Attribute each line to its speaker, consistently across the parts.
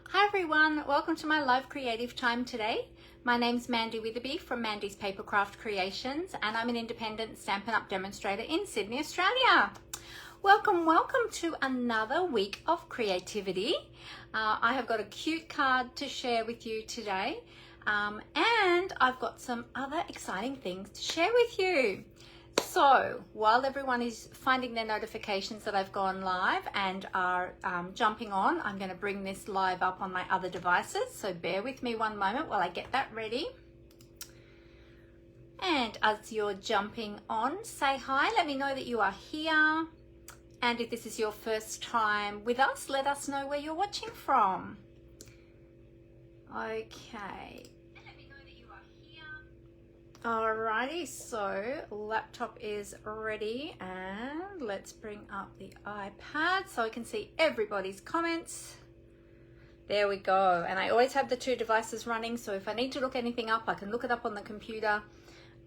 Speaker 1: Hi everyone, welcome to my live creative time today. My name's Mandy Witherby from Mandy's Papercraft Creations, and I'm an independent Stampin' Up! Demonstrator in Sydney, Australia. Welcome to another week of creativity. I have got a cute card to share with you today, and I've got some other exciting things to share with you. So while everyone is finding their notifications that I've gone live and are jumping on, I'm going to bring this live up on my other devices. So bear with me one moment while I get that ready. And as you're jumping on, say hi. Let me know that you are here. And if this is your first time with us, let us know where you're watching from. Okay. Alrighty, so laptop is ready and let's bring up the iPad so I can see everybody's comments. There we go. And I always have the two devices running, so if I need to look anything up, I can look it up on the computer.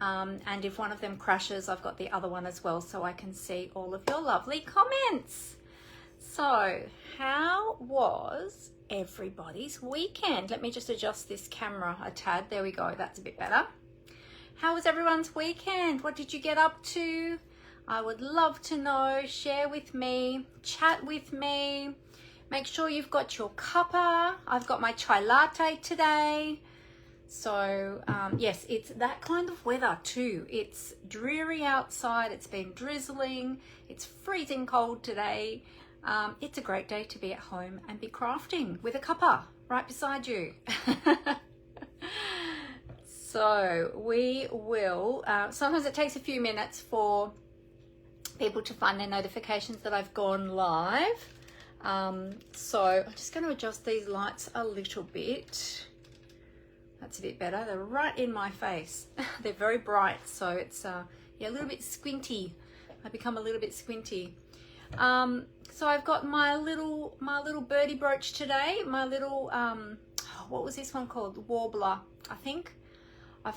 Speaker 1: And if one of them crashes, I've got the other one as well so I can see all of your lovely comments. So how was everybody's weekend? Let me just adjust this camera a tad. There we go. That's a bit better. How was everyone's weekend? What did you get up to? I would love to know. Share with me, chat with me. Make sure you've got your cuppa. I've got my chai latte today. So yes, it's that kind of weather too. It's dreary outside. It's been drizzling. It's freezing cold today. It's a great day to be at home and be crafting with a cuppa right beside you. So we will, sometimes it takes a few minutes for people to find their notifications that I've gone live. So I'm just going to adjust these lights a little bit. That's a bit better. They're right in my face. They're very bright, so it's yeah, a little bit squinty. I become a little bit squinty. So I've got my little birdie brooch today. My little, what was this one called? Warbler, I think.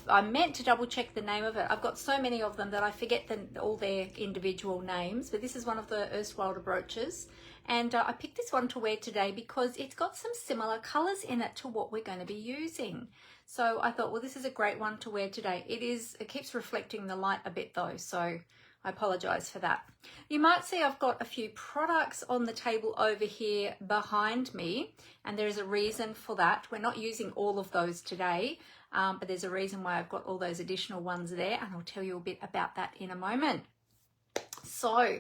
Speaker 1: I meant to double check the name of it. I've got so many of them that I forget all their individual names, but this is one of the erstwhile brooches. And I picked this one to wear today because it's got some similar colors in it to what we're going to be using. So I thought, well, this is a great one to wear today. It keeps reflecting the light a bit though, so I apologize for that. You might see I've got a few products on the table over here behind me, and there's a reason for that. We're not using all of those today. But there's a reason why I've got all those additional ones there, and I'll tell you a bit about that in a moment. So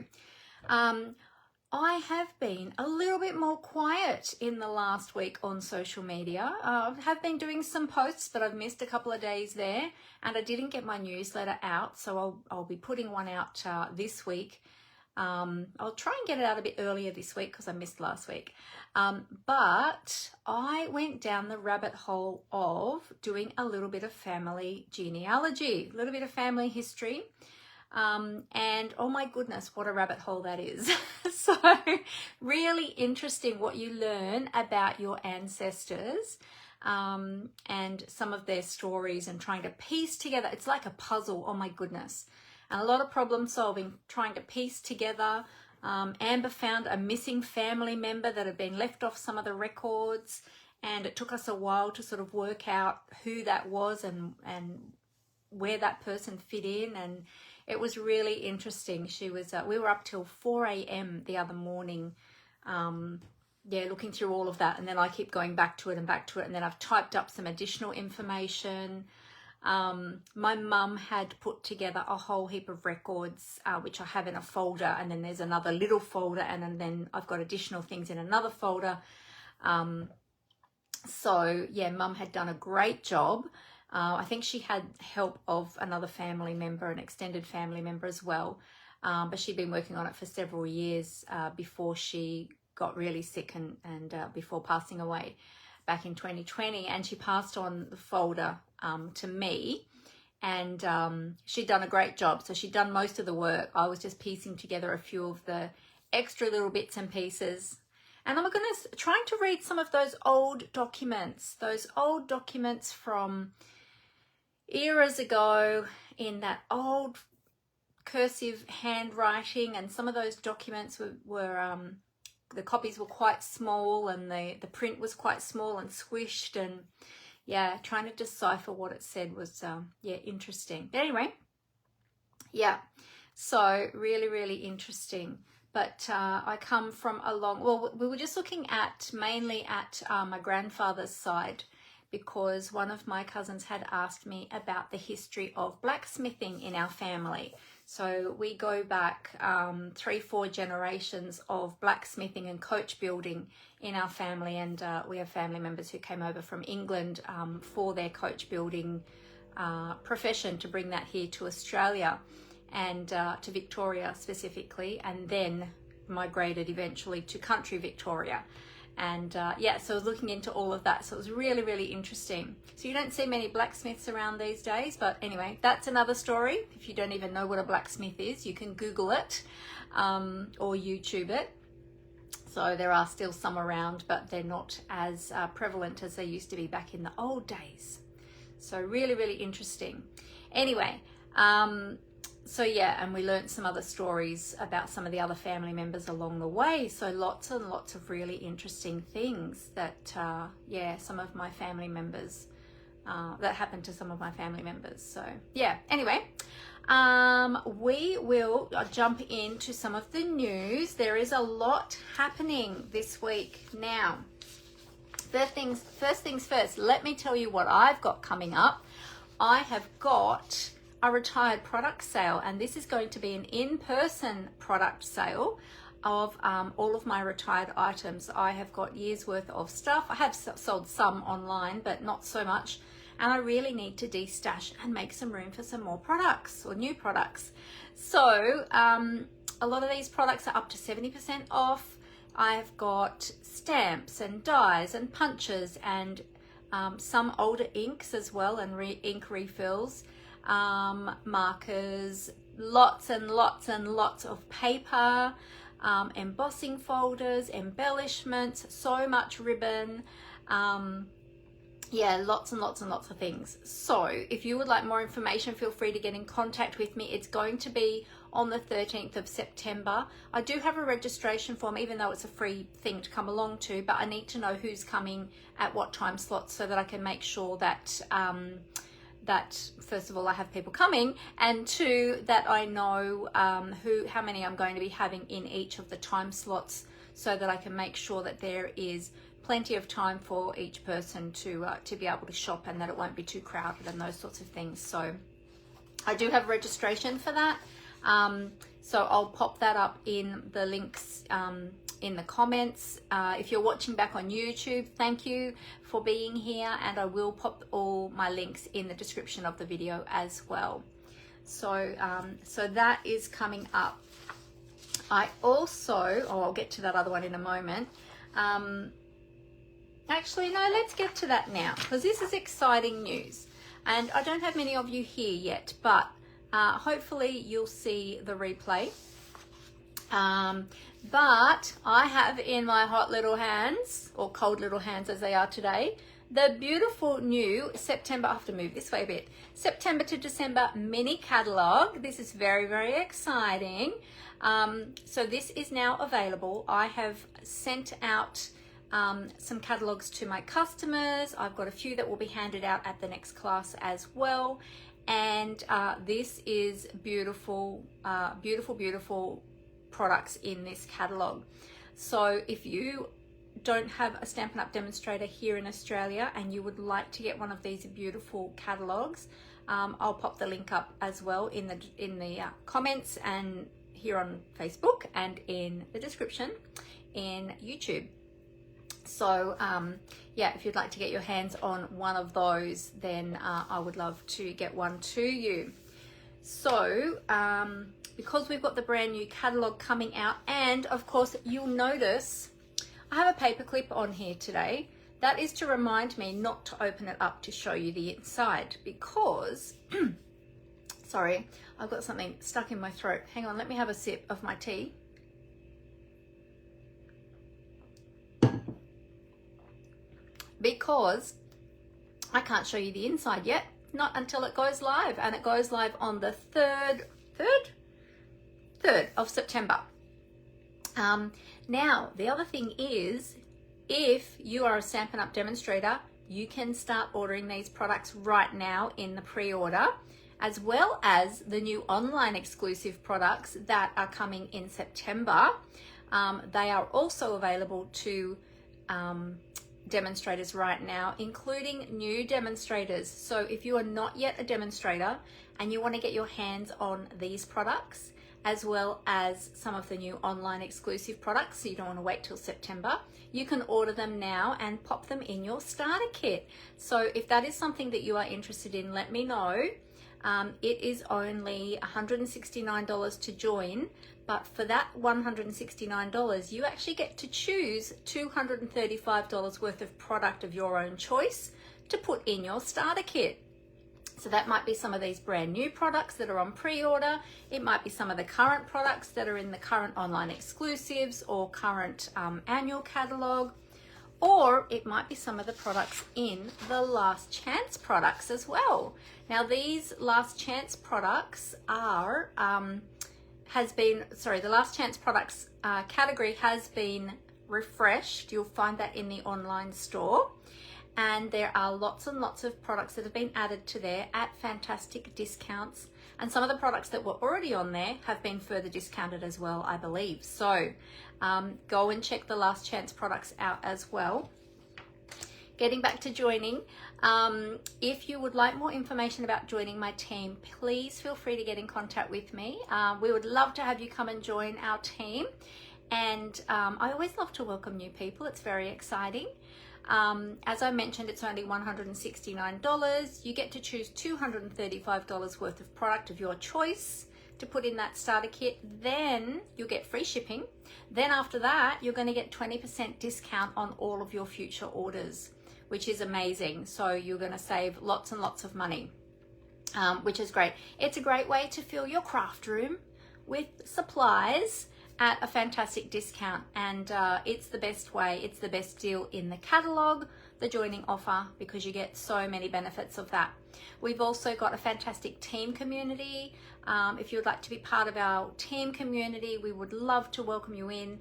Speaker 1: I have been a little bit more quiet in the last week on social media. I have been doing some posts, but I've missed a couple of days there, and I didn't get my newsletter out, so I'll be putting one out this week. I'll try and get it out a bit earlier this week because I missed last week. But I went down the rabbit hole of doing a little bit of family genealogy, a little bit of family history. And oh my goodness, what a rabbit hole that is. So really interesting what you learn about your ancestors, and some of their stories, and trying to piece together. It's like a puzzle, oh my goodness. And a lot of problem solving, trying to piece together. Amber found a missing family member that had been left off some of the records, and it took us a while to sort of work out who that was and where that person fit in, and it was really interesting. She was we were up till 4 a.m. the other morning, yeah, looking through all of that, and then I keep going back to it, and then I've typed up some additional information. My mum had put together a whole heap of records, which I have in a folder, and then there's another little folder, and then I've got additional things in another folder. So yeah, mum had done a great job. I think she had help of another family member, an extended family member as well. But she'd been working on it for several years before she got really sick and before passing away back in 2020. And she passed on the folder to me, and she'd done a great job. So she'd done most of the work. I was just piecing together a few of the extra little bits and pieces. And I'm going to trying to read some of those old documents from eras ago in that old cursive handwriting, and some of those documents were the copies were quite small, and the print was quite small and squished, and yeah, trying to decipher what it said was yeah, interesting. But anyway, yeah, so really interesting. But I come from a long, well, we were just looking at mainly at my grandfather's side, because one of my cousins had asked me about the history of blacksmithing in our family. So we go back 3-4 generations of blacksmithing and coach building in our family, and we have family members who came over from England for their coach building profession to bring that here to Australia, and to Victoria specifically, and then migrated eventually to country Victoria. And yeah, so I was looking into all of that, so it was really interesting. So you don't see many blacksmiths around these days, but anyway, that's another story. If you don't even know what a blacksmith is, you can Google it or YouTube it. So there are still some around, but they're not as prevalent as they used to be back in the old days. So really interesting. Anyway, so yeah, and we learned some other stories about some of the other family members along the way. So lots and lots of really interesting things that, yeah, some of my family members, that happened to some of my family members. So yeah, anyway, we will jump into some of the news. There is a lot happening this week. Now, first things first, let me tell you what I've got coming up. I have got a retired product sale, and this is going to be an in-person product sale of all of my retired items. I have got years worth of stuff. I have sold some online, but not so much, and I really need to de-stash and make some room for some more products or new products. So a lot of these products are up to 70% off. I've got stamps and dies and punches, and some older inks as well, and ink refills, markers, lots and lots of paper, embossing folders, embellishments, so much ribbon, yeah, lots and lots of things. So if you would like more information, feel free to get in contact with me. It's going to be on the 13th of September. I do have a registration form, even though it's a free thing to come along to, but I need to know who's coming at what time slots, so that I can make sure that that first of all I have people coming, and two, that I know how many I'm going to be having in each of the time slots, so that I can make sure that there is plenty of time for each person to be able to shop, and that it won't be too crowded and those sorts of things. So I do have registration for that, so I'll pop that up in the links in the comments. If you're watching back on YouTube, thank you for being here, and I will pop all my links in the description of the video as well. So so that is coming up. I also, I'll get to that other one in a moment. Actually, no, let's get to that now, because this is exciting news, and I don't have many of you here yet, but hopefully you'll see the replay. But I have in my hot little hands, or cold little hands as they are today, the beautiful new September, I have to move this way a bit, September to December mini catalogue. This is very exciting. So this is now available. I have sent out some catalogues to my customers. I've got a few that will be handed out at the next class as well. And this is beautiful products in this catalogue. So if you don't have a Stampin' Up! Demonstrator here in Australia and you would like to get one of these beautiful catalogues, I'll pop the link up as well in the comments, and here on Facebook, and in the description in YouTube. So yeah, if you'd like to get your hands on one of those, then I would love to get one to you. So because we've got the brand new catalogue coming out, and of course you'll notice I have a paper clip on here today. That is to remind me not to open it up to show you the inside, because sorry, I've got something stuck in my throat. Hang on, let me have a sip of my tea. Because I can't show you the inside yet, not until it goes live, and it goes live on the 3rd of September. Now, the other thing is, if you are a Stampin' Up! Demonstrator, you can start ordering these products right now in the pre-order, as well as the new online exclusive products that are coming in September. They are also available to demonstrators right now, including new demonstrators. So if you are not yet a demonstrator and you want to get your hands on these products, as well as some of the new online exclusive products, so you don't want to wait till September, you can order them now and pop them in your starter kit. So if that is something that you are interested in, let me know. It is only $169 to join, but for that $169, you actually get to choose $235 worth of product of your own choice to put in your starter kit. So that might be some of these brand new products that are on pre-order. It might be some of the current products that are in the current online exclusives or current annual catalogue. Or it might be some of the products in the last chance products as well. Now these last chance products are, the last chance products category has been refreshed. You'll find that in the online store. And there are lots and lots of products that have been added to there at fantastic discounts. And some of the products that were already on there have been further discounted as well, I believe. So go and check the last chance products out as well. Getting back to joining, if you would like more information about joining my team, please feel free to get in contact with me. We would love to have you come and join our team. And I always love to welcome new people. It's very exciting. As I mentioned, it's only $169. You get to choose $235 worth of product of your choice to put in that starter kit. Then you'll get free shipping. Then after that, you're going to get 20% discount on all of your future orders, which is amazing. So you're going to save lots and lots of money, which is great. It's a great way to fill your craft room with supplies at a fantastic discount, and it's the best way, it's the best deal in the catalogue, the joining offer, because you get so many benefits of that. We've also got a fantastic team community. If you would like to be part of our team community, we would love to welcome you in.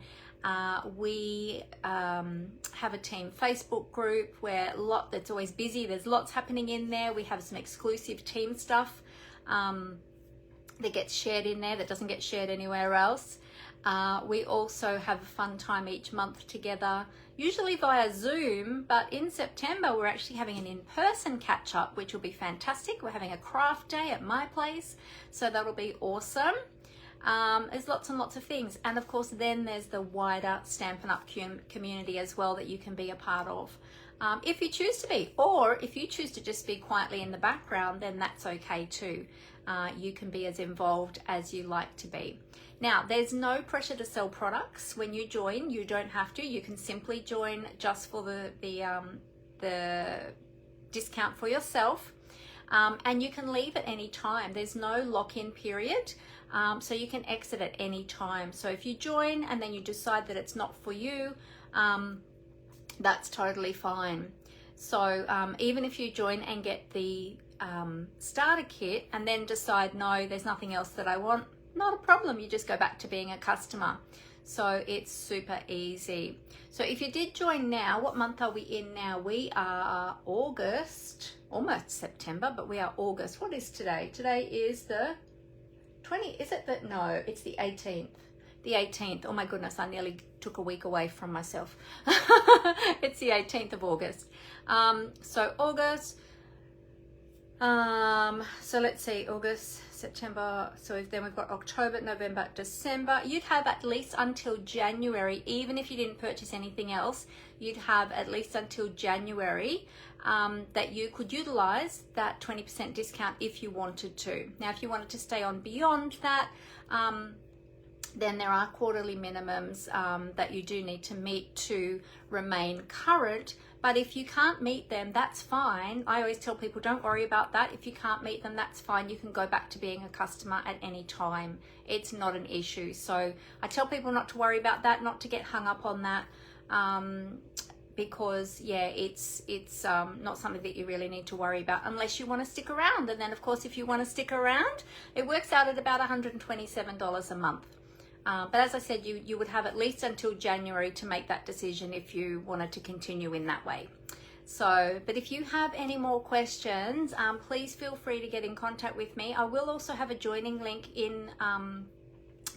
Speaker 1: We have a team Facebook group where that's always busy. There's lots happening in there. We have some exclusive team stuff that gets shared in there that doesn't get shared anywhere else. We also have a fun time each month together, usually via Zoom, but in September we're actually having an in-person catch-up, which will be fantastic. We're having a craft day at my place, so that'll be awesome. There's lots and lots of things, and of course then there's the wider Stampin' Up! Community as well that you can be a part of. If you choose to be, or if you choose to just be quietly in the background, then that's okay too. You can be as involved as you like to be. Now, there's no pressure to sell products when you join. You don't have to. You can simply join just for the discount for yourself, and you can leave at any time. There's no lock-in period, so you can exit at any time. So if you join and then you decide that it's not for you, that's totally fine. So even if you join and get the starter kit and then decide, no, there's nothing else that I want, not a problem. You just go back to being a customer. So it's super easy. So if you did join now, what month are we in now? We are August, almost September, but we are August. What is today? Today is the 20, is it the, no, it's the 18th. The 18th. Oh my goodness, I nearly took a week away from myself. It's the 18th of August. So August, so let's see, August, September, so then we've got October, November, December. You'd have at least until January, even if you didn't purchase anything else, you'd have at least until January that you could utilize that 20% discount if you wanted to. Now, if you wanted to stay on beyond that, then there are quarterly minimums that you do need to meet to remain current. But if you can't meet them, that's fine. I always tell people, don't worry about that. If you can't meet them, that's fine. You can go back to being a customer at any time. It's not an issue. So I tell people not to worry about that, not to get hung up on that, because yeah, it's not something that you really need to worry about unless you want to stick around. And then of course, if you want to stick around, it works out at about $127 a month. But as I said, you would have at least until January to make that decision if you wanted to continue in that way. So, but if you have any more questions, please feel free to get in contact with me. I will also have a joining link in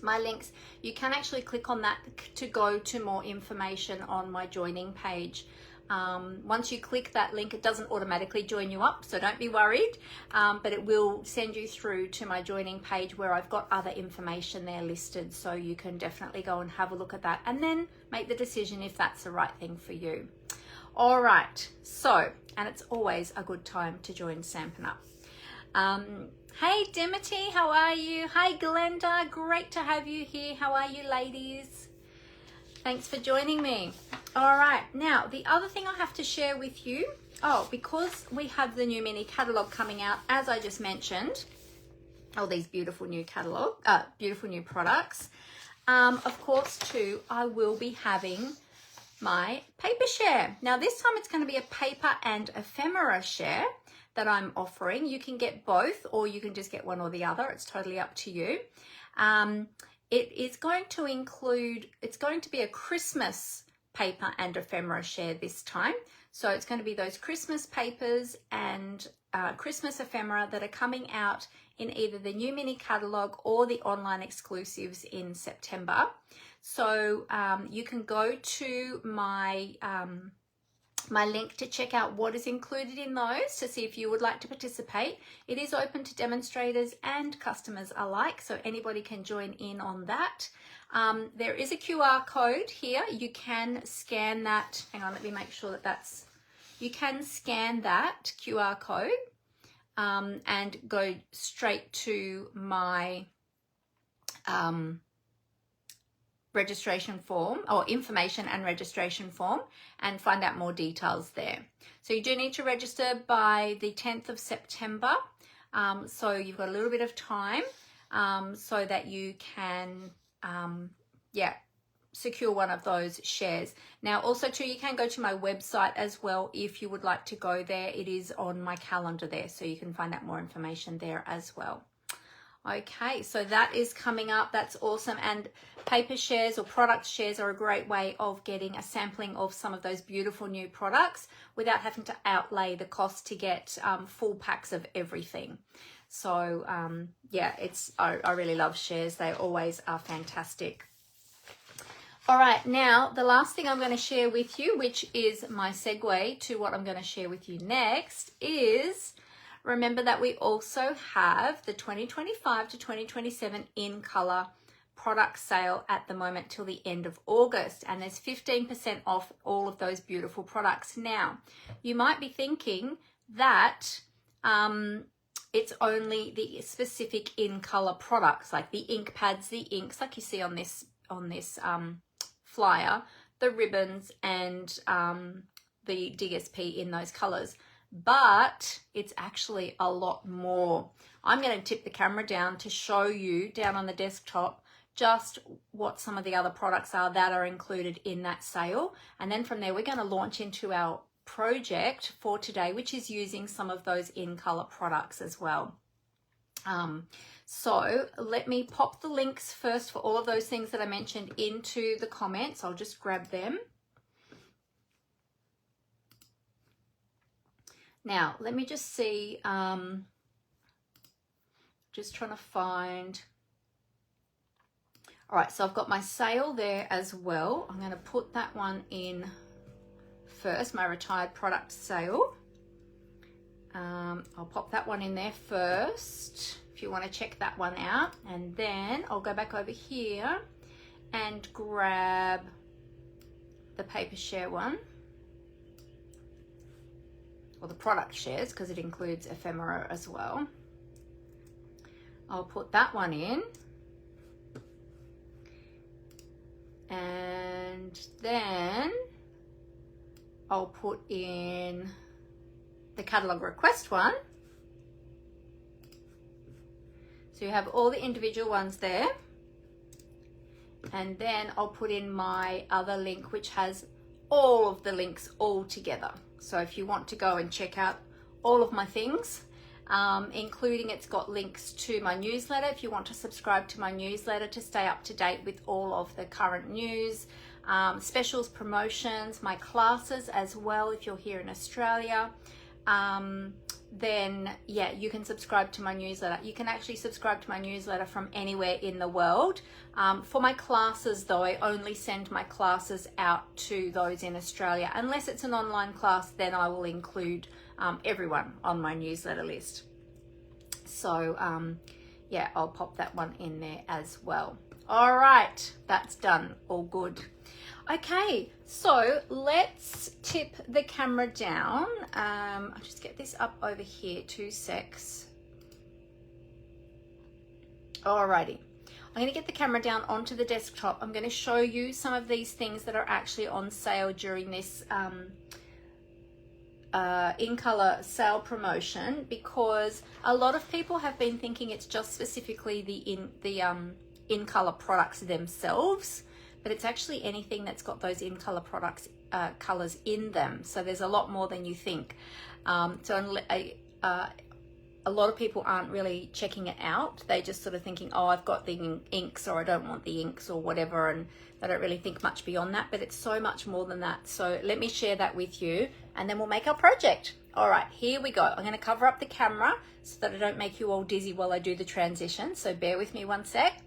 Speaker 1: my links. You can actually click on that to go to more information on my joining page. Once you click that link, it doesn't automatically join you up, so don't be worried, but it will send you through to my joining page where I've got other information there listed, so you can definitely go and have a look at that and then make the decision if that's the right thing for you. All right, so, and it's always a good time to join Stampin' Up. Hey Dimity, how are you? Hi Glenda, great to have you here. How are you ladies? Thanks for joining me. All right, now the other thing I have to share with you, because we have the new mini catalog coming out, as I just mentioned, all these beautiful new beautiful new products. Of course too, I will be having my paper share. Now this time it's going to be a paper and ephemera share that I'm offering. You can get both, or you can just get one or the other. It's totally up to you. It is going to include, it's going to be a Christmas paper and ephemera share this time. So it's going to be those Christmas papers and Christmas ephemera that are coming out in either the new mini catalog or the online exclusives in September. So you can go to my my link to check out what is included in those to see if you would like to participate. It is open to demonstrators and customers alike, so anybody can join in on that. There is a QR code here. You can scan that. Hang on, let me make sure that that's, you can scan that QR code and go straight to my registration form, or information and registration form, and find out more details there. So you do need to register by the 10th of September. So you've got a little bit of time so that you can secure one of those shares. Now also too, you can go to my website as well if you would like to go there. It is on my calendar there, so you can find out more information there as well. Okay, so that is coming up. That's awesome. And paper shares or product shares are a great way of getting a sampling of some of those beautiful new products without having to outlay the cost to get full packs of everything. So yeah, I really love shares. They always are fantastic. All right, now the last thing I'm going to share with you, which is my segue to what I'm going to share with you next, is remember that we also have the 2025 to 2027 in color product sale at the moment till the end of August, and there's 15% off all of those beautiful products. Now, you might be thinking that it's only the specific in color products, like the ink pads, the inks, like you see on this flyer, the ribbons, and the DSP in those colors. But it's actually a lot more. I'm going to tip the camera down to show you down on the desktop just what some of the other products are that are included in that sale. And then from there, we're going to launch into our project for today, which is using some of those in color products as well. So let me pop the links first for all of those things that I mentioned into the comments. I'll just grab them. Now, let me just see, just trying to find, all right, so I've got my sale there as well. I'm going to put that one in first, my retired product sale. I'll pop that one in there first, if you want to check that one out. And then I'll go back over here and grab the paper share one. Or the product shares, because it includes ephemera as well. I'll put that one in. And then I'll put in the catalog request one. So you have all the individual ones there. And then I'll put in my other link, which has all of the links all together. So if you want to go and check out all of my things, including it's got links to my newsletter if you want to subscribe to my newsletter to stay up to date with all of the current news, specials, promotions, my classes as well if you're here in Australia. Then yeah, you can subscribe to my newsletter. You can actually subscribe to my newsletter from anywhere in the world. For my classes though, I only send my classes out to those in Australia. Unless it's an online class, then I will include everyone on my newsletter list. So yeah, I'll pop that one in there as well. All right, that's done, all good. Okay, so let's tip the camera down. I'll just get this up over here, 2 secs. Alrighty, I'm going to get the camera down onto the desktop. I'm going to show you some of these things that are actually on sale during this in color sale promotion, because a lot of people have been thinking it's just specifically the in color products themselves. But it's actually anything that's got those in color products, colors in them. So there's a lot more than you think. So a lot of people aren't really checking it out. They just sort of thinking, oh, I've got the inks, or I don't want the inks, or whatever. And they don't really think much beyond that. But it's so much more than that. So let me share that with you, and then we'll make our project. All right, here we go. I'm going to cover up the camera so that I don't make you all dizzy while I do the transition. So bear with me 1 sec.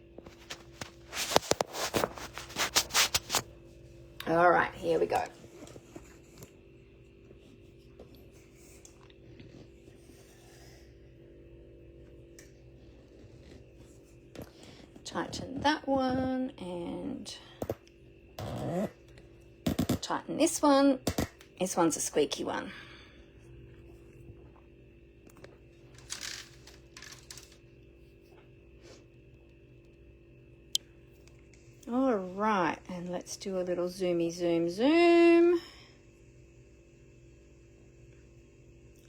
Speaker 1: All right, here we go. Tighten that one and tighten this one. This one's a squeaky one. All right, and let's do a little zoomy zoom.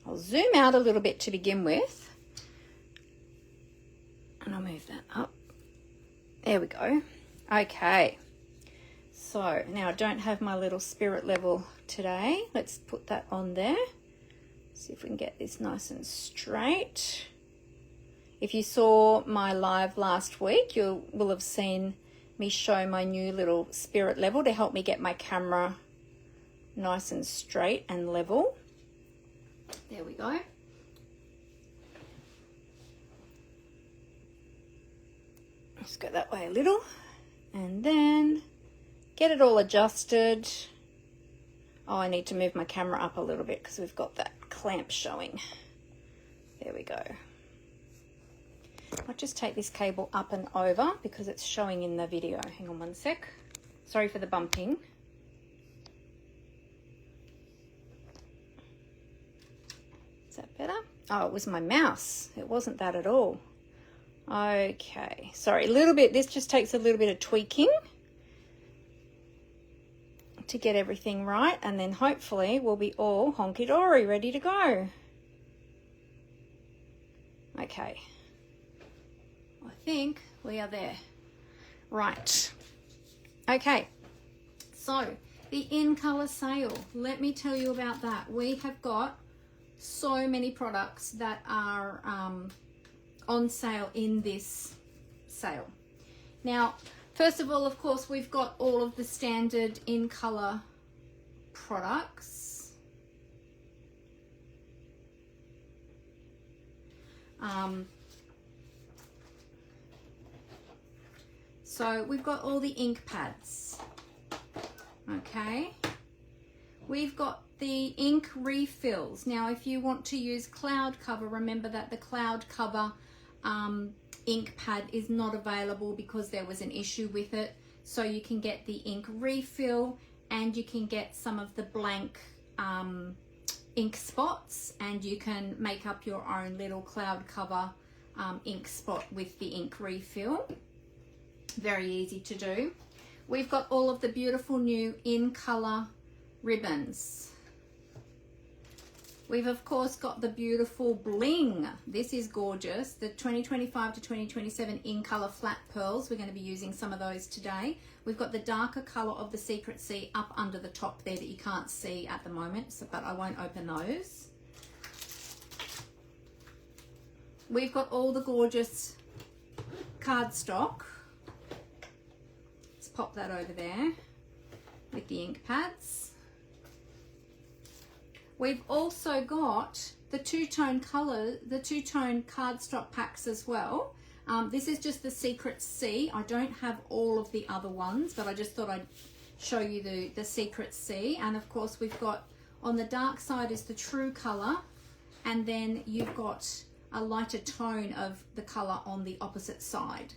Speaker 1: I'll zoom out a little bit to begin with, and I'll move that up. There we go. Okay, so now I don't have my little spirit level today. Let's put that on there. See if we can get this nice and straight. If you saw my live last week, you will have seen me show my new little spirit level to help me get my camera nice and straight and level. There we go. Let's go that way a little, and then get it all adjusted. Oh, I need to move my camera up a little bit because we've got that clamp showing. There we go. I'll just take this cable up and over because it's showing in the video. Hang on 1 sec. Sorry for the bumping. Is that better? Oh, it was my mouse. It wasn't that at all. Okay, sorry, a little bit. This just takes a little bit of tweaking to get everything right, and then hopefully we'll be all honky-dory, ready to go. Okay. I think we are there. Right. Okay. So the in color sale. Let me tell you about that. We have got so many products that are on sale in this sale. Now, first of all, of course, we've got all of the standard in color products. So we've got all the ink pads, okay? We've got the ink refills. Now, if you want to use cloud cover, remember that the cloud cover ink pad is not available because there was an issue with it. So you can get the ink refill, and you can get some of the blank ink spots, and you can make up your own little cloud cover ink spot with the ink refill. Very easy to do. We've got all of the beautiful new in color ribbons. We've of course got the beautiful bling. This is gorgeous. The 2025 to 2027 in color flat pearls. We're going to be using some of those today. We've got the darker color of the Secret Sea up under the top there that you can't see at the moment, so, but I won't open those. we've got all the gorgeous cardstock. Let's pop that over there with the ink pads. We've also got the two-tone color, the two-tone cardstock packs as well. This is just the Secret C. I don't have all of the other ones, but I just thought I'd show you the Secret C. And of course we've got, on the dark side is the true color, and then you've got a lighter tone of the color on the opposite side.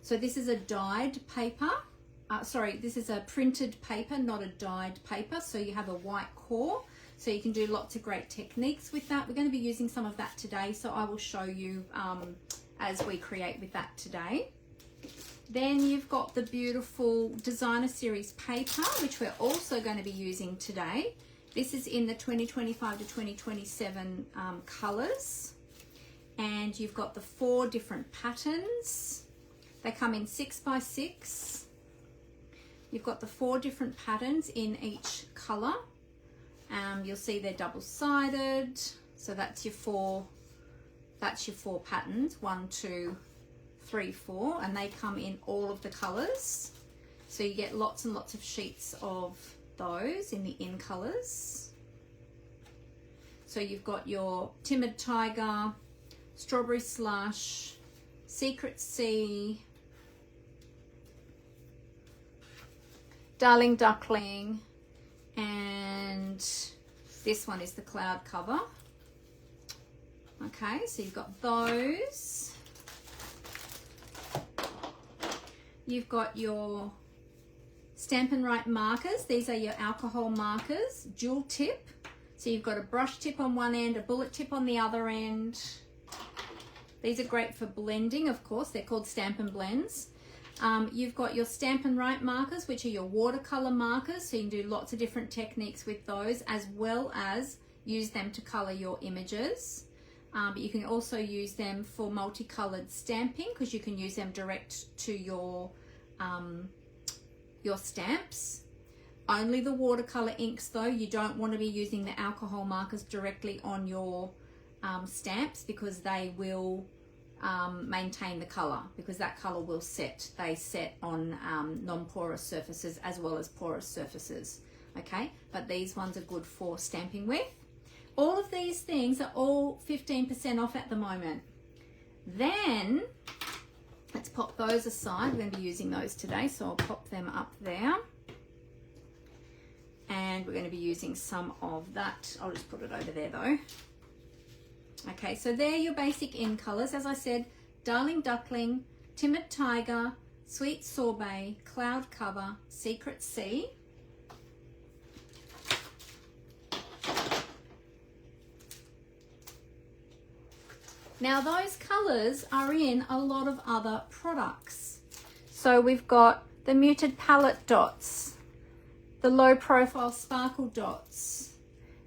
Speaker 1: So this is a dyed paper. Sorry, this is a printed paper, not a dyed paper. So you have a white core, so you can do lots of great techniques with that. We're going to be using some of that today, so I will show you as we create with that today. Then you've got the beautiful designer series paper, which we're also going to be using today. This is in the 2025 to 2027 colors, and you've got the 4 different patterns. They come in 6x6. You've got the 4 different patterns in each color. You'll see they're double-sided, so that's your 4 patterns, 1, 2, 3, 4, and they come in all of the colors. So you get lots and lots of sheets of those in the in colors. So you've got your Timid Tiger, Strawberry Slush, Secret Sea, Darling Duckling, and this one is the cloud cover. Okay, so you've got those. You've got your Stampin' Right markers. These are your alcohol markers, dual tip. So you've got a brush tip on one end, a bullet tip on the other end. These are great for blending, of course. They're called Stampin' Blends. You've got your Stampin' Right markers, which are your watercolor markers. So you can do lots of different techniques with those, as well as use them to color your images. But you can also use them for multicolored stamping, because you can use them direct to your stamps. Only the watercolor inks though. You don't want to be using the alcohol markers directly on your stamps, because they will maintain the color, because that color will set. They set on non-porous surfaces as well as porous surfaces. Okay, but these ones are good for stamping with. All of these things are all 15% off at the moment. Then let's pop those aside. We're going to be using those today, so I'll pop them up there. And we're going to be using some of that. I'll just put it over there though. Okay, so they're your basic in colors. As I said, Darling Duckling, Timid Tiger, Sweet Sorbet, Cloud Cover, Secret Sea. Now those colors are in a lot of other products. So we've got the Muted Palette Dots, the Low Profile Sparkle Dots,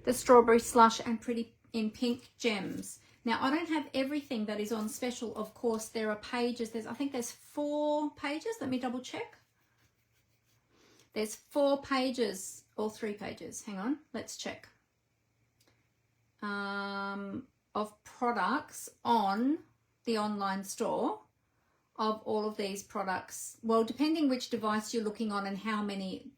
Speaker 1: the Strawberry Slush and Pretty in Pink Gems. Now I don't have everything that is on special, of course. There are pages. I think there's 4 pages. Let me double check. There's 4 pages or 3 pages. Hang on, let's check. Of products on the online store of all of these products. Well, depending which device you're looking on and how many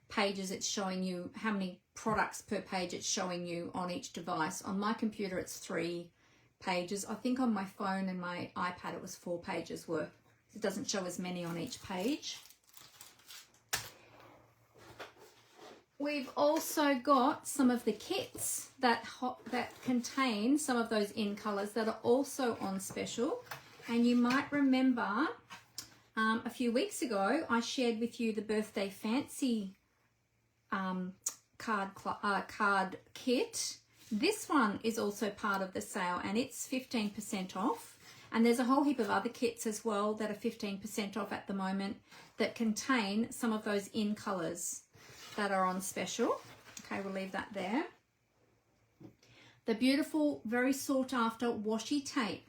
Speaker 1: pages it's showing you, how many products per page it's showing you on each device. On my computer it's 3 pages. I think on my phone and my iPad it was 4 pages worth. It doesn't show as many on each page. We've also got some of the kits that contain some of those in colors that are also on special. And you might remember a few weeks ago I shared with you the Birthday Fancy card kit. This one is also part of the sale and it's 15% off. And there's a whole heap of other kits as well that are 15% off at the moment that contain some of those in colors that are on special. Okay, we'll leave that there. The beautiful, very sought after washi tape.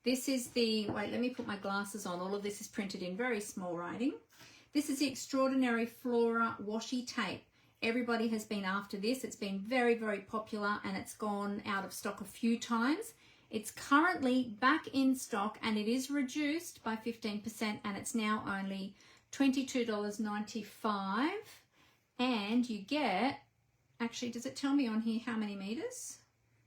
Speaker 1: This is the, wait, let me put my glasses on. All of this is printed in very small writing. This is the Extraordinary Flora washi tape. Everybody has been after this. It's been very, very popular and it's gone out of stock a few times. It's currently back in stock and it is reduced by 15% and it's now only $22.95. And you get, actually, does it tell me on here how many meters?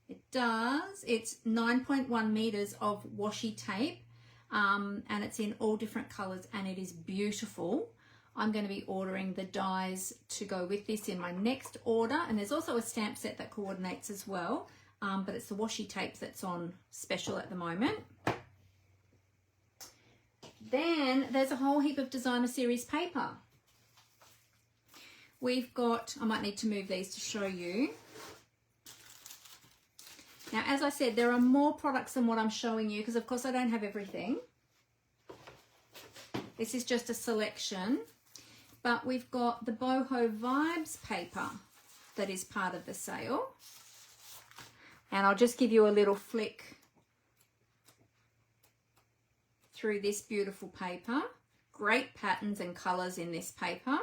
Speaker 1: It does. It's 9.1 meters of washi tape, and it's in all different colors and it is beautiful. I'm going to be ordering the dies to go with this in my next order, and there's also a stamp set that coordinates as well, but it's the washi tape that's on special at the moment. Then there's a whole heap of designer series paper. We've got, I might need to move these to show you. Now, as I said, there are more products than what I'm showing you because, of course, I don't have everything. This is just a selection. But we've got the Boho Vibes paper that is part of the sale. And I'll just give you a little flick through this beautiful paper. Great patterns and colours in this paper.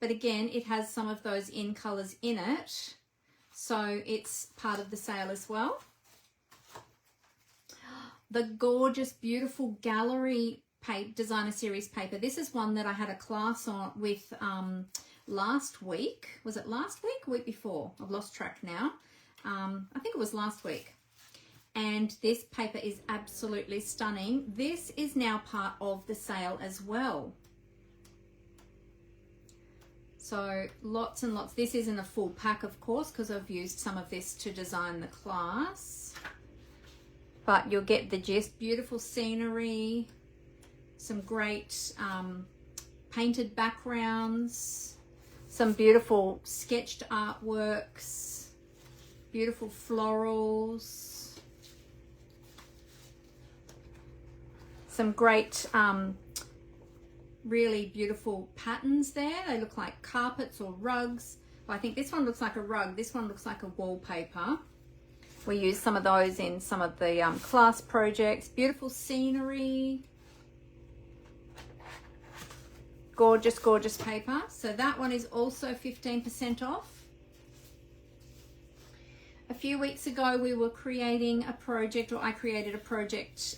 Speaker 1: But again, it has some of those in colours in it. So it's part of the sale as well. The gorgeous, beautiful gallery designer series paper. This is one that I had a class on with last week. Was it last week or week before? I've lost track now. I think it was last week. And this paper is absolutely stunning. This is now part of the sale as well. So lots and lots. This isn't a full pack, of course, because I've used some of this to design the class. But you'll get the gist. Beautiful scenery, some great painted backgrounds, some beautiful sketched artworks, beautiful florals, some great really beautiful patterns there. They look like carpets or rugs. Well, I think this one looks like a rug. This one looks like a wallpaper. We use some of those in some of the class projects. Beautiful scenery. Gorgeous, gorgeous paper. So that one is also 15% off. A few weeks ago, we were creating a project, or I created a project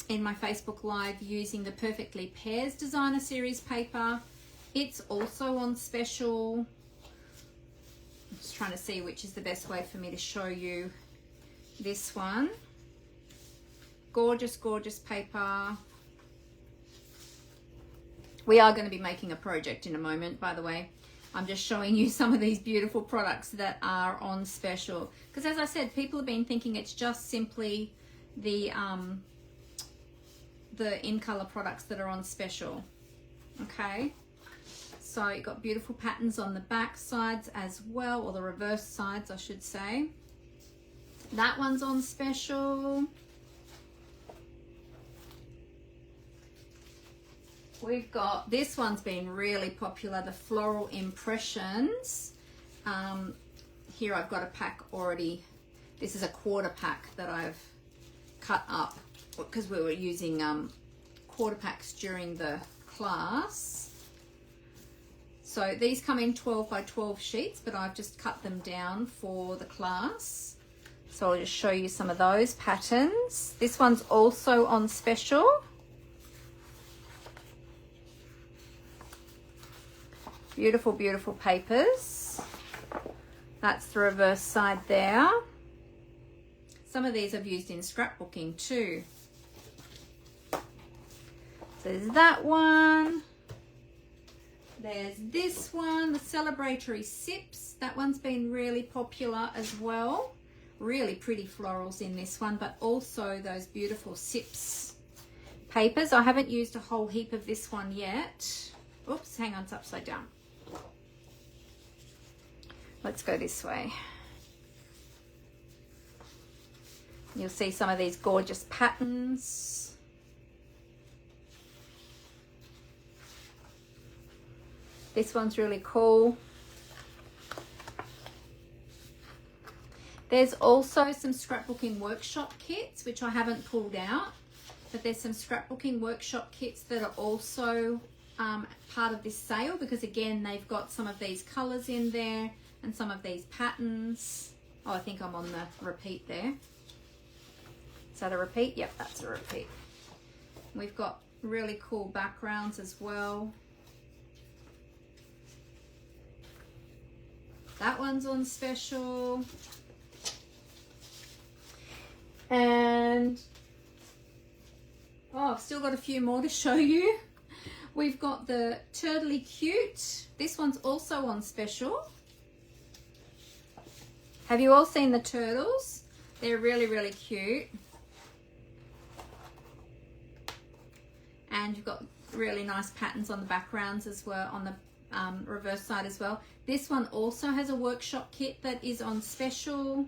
Speaker 1: in my Facebook Live using the Perfectly Pairs Designer Series paper. It's also on special. I'm just trying to see which is the best way for me to show you this one. Gorgeous, gorgeous paper. We are going to be making a project in a moment, by the way. I'm just showing you some of these beautiful products that are on special. Because as I said, people have been thinking it's just simply the in-color products that are on special. Okay. So you've got beautiful patterns on the back sides as well, or the reverse sides, I should say. That one's on special. We've got, this one's been really popular, the Floral Impressions. Here I've got a pack already. This is a quarter pack that I've cut up because we were using quarter packs during the class. So these come in 12 by 12 sheets, but I've just cut them down for the class. So I'll just show you some of those patterns. This one's also on special. Beautiful, beautiful papers. That's the reverse side there. Some of these I've used in scrapbooking too. So there's that one. There's this one, the Celebratory Sips. That one's been really popular as well. Really pretty florals in this one, but also those beautiful Sips papers. I haven't used a whole heap of this one yet. Oops, hang on, it's upside down. Let's go this way. You'll see some of these gorgeous patterns. This one's really cool. There's also some scrapbooking workshop kits, which I haven't pulled out, but there's some scrapbooking workshop kits that are also part of this sale, because again, they've got some of these colors in there and some of these patterns. Oh, I think I'm on the repeat there. Is that a repeat? Yep, that's a repeat. We've got really cool backgrounds as well. That one's on special. And oh, I've still got a few more to show you. We've got the Turtley Cute. This one's also on special. Have you all seen the turtles? They're really, really cute. And you've got really nice patterns on the backgrounds as well, on the reverse side as well. This one also has a workshop kit that is on special.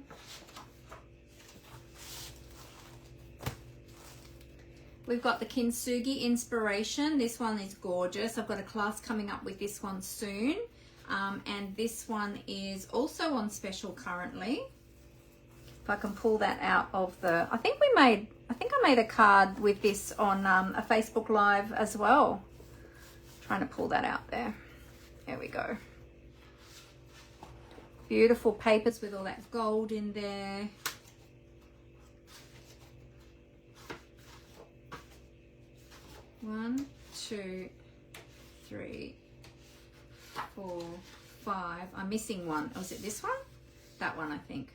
Speaker 1: We've got the Kintsugi Inspiration. This one is gorgeous. I've got a class coming up with this one soon. And this one is also on special currently. If I can pull that out of the, I think I made a card with this on a Facebook Live as well. Trying to pull that out there. There we go. Beautiful papers with all that gold in there. One, two, three, 4, 5. I'm missing one. Oh, is it this one? That one, I think.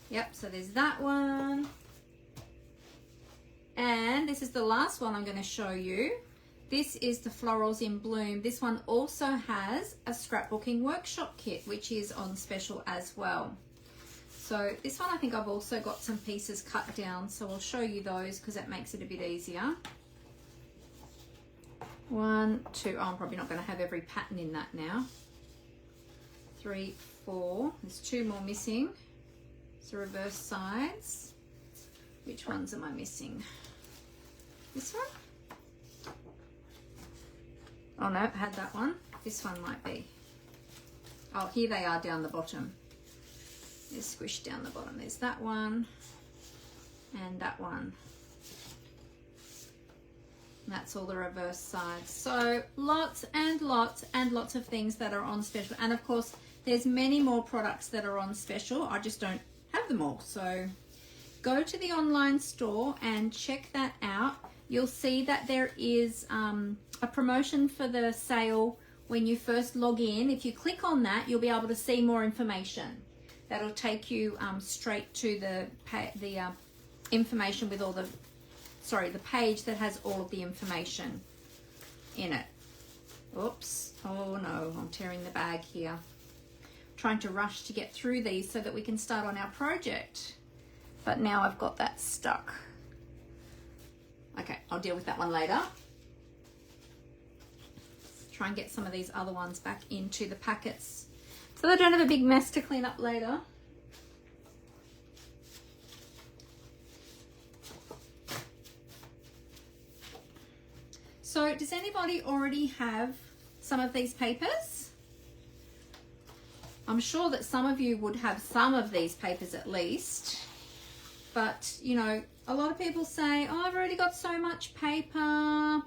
Speaker 1: Yep, so there's that one. And this is the last one I'm going to show you. This is the Florals in Bloom. This one also has a scrapbooking workshop kit, which is on special as well. So this one, I think I've also got some pieces cut down, so I'll show you those because that makes it a bit easier. 1, 2, oh, I'm probably not going to have every pattern in that now. 3, 4, there's 2 more missing. So reverse sides. Which ones am I missing? This one? Oh no, I had that one. This one might be. Oh, here they are down the bottom. They're squished down the bottom. There's that one and that one. That's all the reverse sides. So lots and lots and lots of things that are on special. And of course, there's many more products that are on special. I just don't have them all. So go to the online store and check that out. You'll see that there is a promotion for the sale when you first log in. If you click on that, you'll be able to see more information. That'll take you straight to the information with all the, the page that has all of the information in it. Oops, oh no, I'm tearing the bag here. Trying to rush to get through these so that we can start on our project. But now I've got that stuck. Okay, I'll deal with that one later. Try and get some of these other ones back into the packets so they don't have a big mess to clean up later. So does anybody already have some of these papers? I'm sure that some of you would have some of these papers at least. But, you know, a lot of people say, oh, I've already got so much paper. I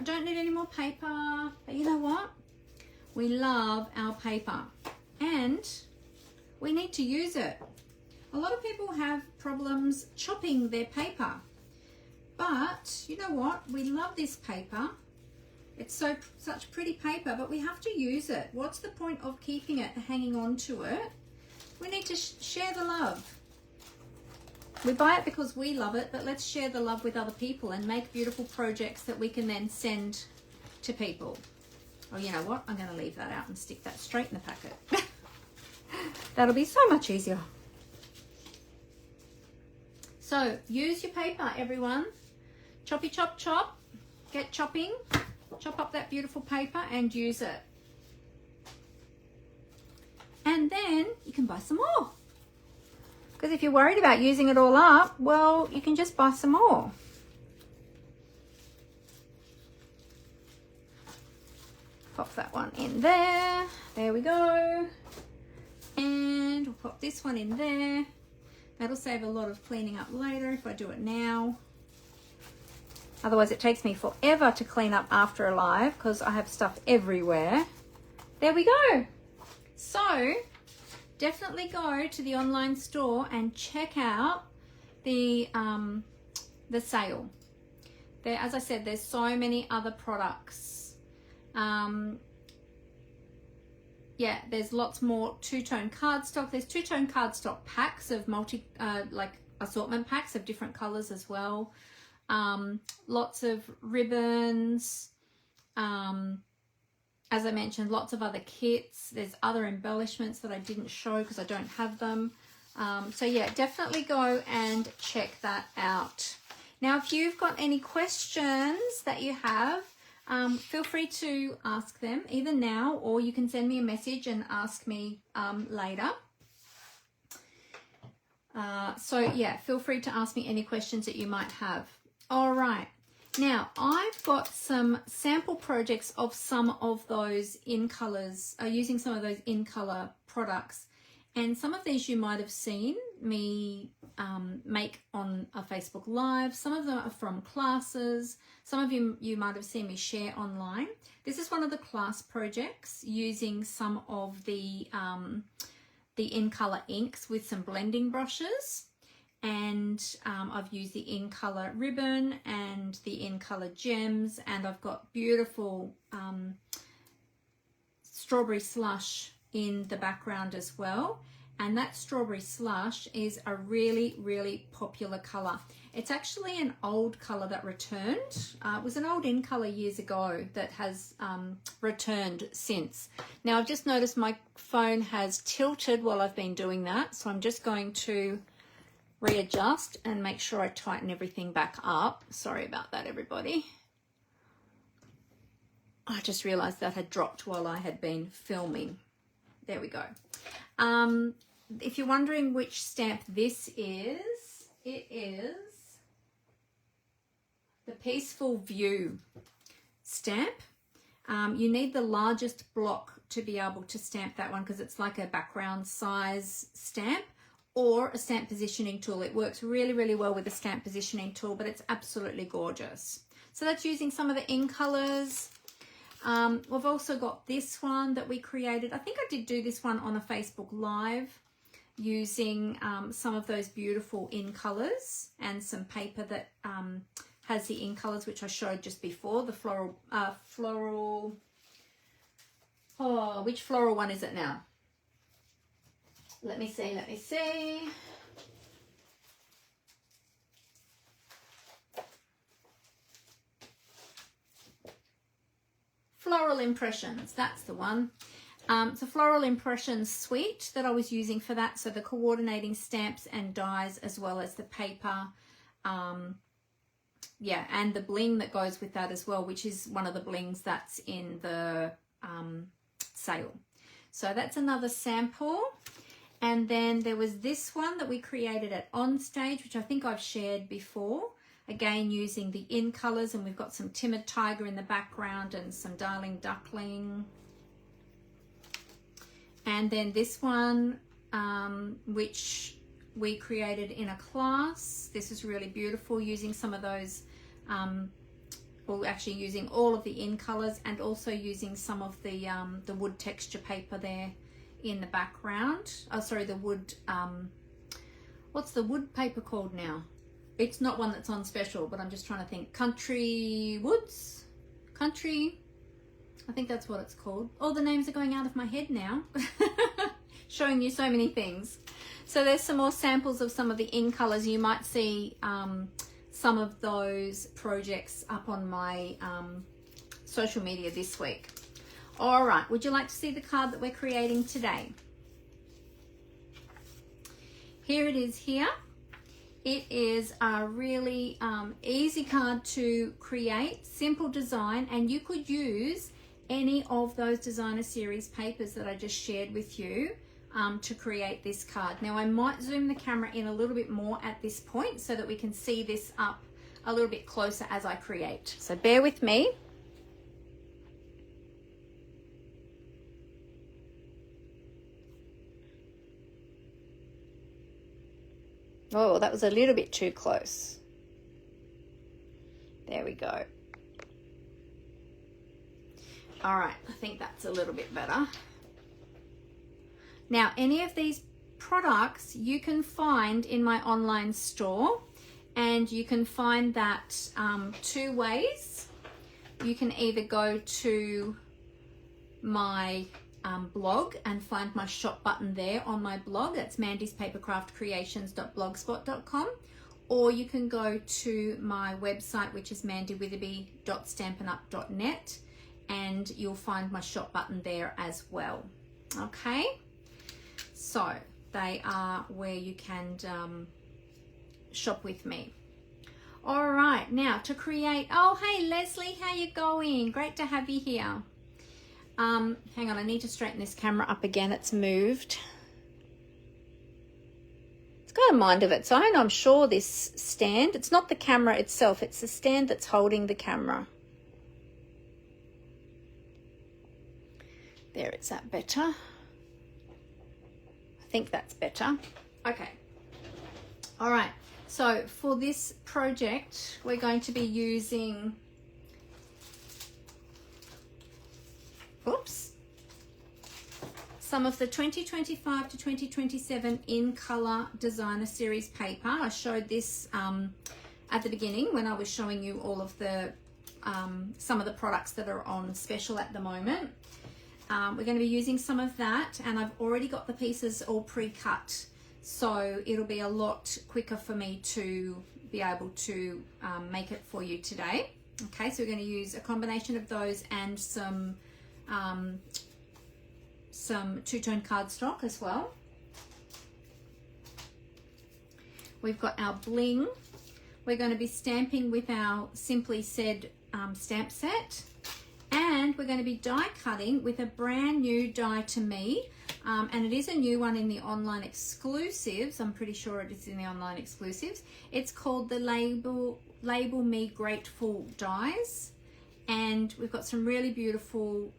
Speaker 1: don't need any more paper. But you know what? We love our paper and we need to use it. A lot of people have problems chopping their paper. But you know what? We love this paper. It's such pretty paper, but we have to use it. What's the point of keeping it, hanging on to it? We need to share the love. We buy it because we love it, but let's share the love with other people and make beautiful projects that we can then send to people. Oh, you know what? I'm going to leave that out and stick that straight in the packet. That'll be so much easier. So use your paper, everyone. Choppy chop chop. Get chopping. Chop up that beautiful paper and use it. And then you can buy some more. Because if you're worried about using it all up, well, you can just buy some more. Pop that one in there. There we go. And we'll pop this one in there. That'll save a lot of cleaning up later if I do it now. Otherwise, it takes me forever to clean up after a live because I have stuff everywhere. There we go. So, definitely go to the online store and check out the sale. There, as I said, there's so many other products. Yeah, there's lots more two-tone cardstock. There's two-tone cardstock packs of like assortment packs of different colors as well. Lots of ribbons. As I mentioned, lots of other kits. There's other embellishments that I didn't show because I don't have them. So yeah, definitely go and check that out. Now, if you've got any questions that you have, feel free to ask them either now, or you can send me a message and ask me later. So yeah, feel free to ask me any questions that you might have. All right. Now, I've got some sample projects of some of those in colors, using some of those in color products. And some of these you might have seen me make on a Facebook Live. Some of them are from classes. Some of you might have seen me share online. This is one of the class projects using some of the in color inks with some blending brushes. And I've used the in color ribbon and the in color gems, and I've got beautiful strawberry slush in the background as well. And that strawberry slush is a really, really popular color. It's actually an old color that returned. It was an old in color years ago that has returned since. Now, I've just noticed my phone has tilted while I've been doing that, so I'm just going to readjust and make sure I tighten everything back up. Sorry about that, everybody. I just realized that had dropped while I had been filming. There we go. If you're wondering which stamp this is, it is the Peaceful View stamp. You need the largest block to be able to stamp that one because it's like a background size stamp, or a stamp positioning tool. It works really, really well with a stamp positioning tool, but it's absolutely gorgeous. So that's using some of the in colors. We've also got this one that we created. I think I did do this one on a Facebook Live using some of those beautiful in colors and some paper that has the in colors, which I showed just before, the floral, oh, which floral one is it now? Let me see. Floral Impressions, that's the one. It's a Floral Impressions suite that I was using for that. So the coordinating stamps and dies, as well as the paper. Yeah, and the bling that goes with that as well, which is one of the blings that's in the sale. So that's another sample. And then there was this one that we created at Onstage, which I think I've shared before. Again, using the in colors, and we've got some Timid Tiger in the background and some Darling Duckling. And then this one, which we created in a class. This is really beautiful, using some of those, well, actually using all of the in colors, and also using some of the wood texture paper there in the background. Oh, sorry, the wood, what's the wood paper called now? It's not one that's on special, but I'm just trying to think. Country Woods? Country, I think that's what it's called. All the names are going out of my head now. Showing you so many things. So there's some more samples of some of the in colors. You might see some of those projects up on my social media this week. All right, would you like to see the card that we're creating today? Here it is here. It is a really easy card to create, simple design, and you could use any of those designer series papers that I just shared with you to create this card. Now, I might zoom the camera in a little bit more at this point so that we can see this up a little bit closer as I create. So bear with me. Oh, that was a little bit too close. There we go. All right, I think that's a little bit better. Now, any of these products you can find in my online store, and you can find that two ways. You can either go to my blog and find my shop button there on my blog. That's mandyspapercraftcreations.blogspot.com, or you can go to my website, which is mandywitherby.stampinup.net, and you'll find my shop button there as well. Okay, so they are where you can shop with me. All right, now to create, oh hey Leslie, how you going? Great to have you here. Hang on, I need to straighten this camera up again. It's moved. It's got a mind of its own, I'm sure, this stand. It's not the camera itself, it's the stand that's holding the camera. There, is that better? I think that's better. Okay. All right. So for this project, we're going to be using, some of the 2025 to 2027 in color designer series paper. I showed this at the beginning when I was showing you all of the some of the products that are on special at the moment. We're going to be using some of that, and I've already got the pieces all pre-cut, so it'll be a lot quicker for me to be able to make it for you today. Okay, so we're going to use a combination of those and some two-tone cardstock as well. We've got our bling. We're going to be stamping with our Simply Said stamp set, and we're going to be die cutting with a brand new die to me, and it is a new one in the online exclusives. I'm pretty sure it is in the online exclusives. It's called the Label Me Grateful dies, and we've got some really beautiful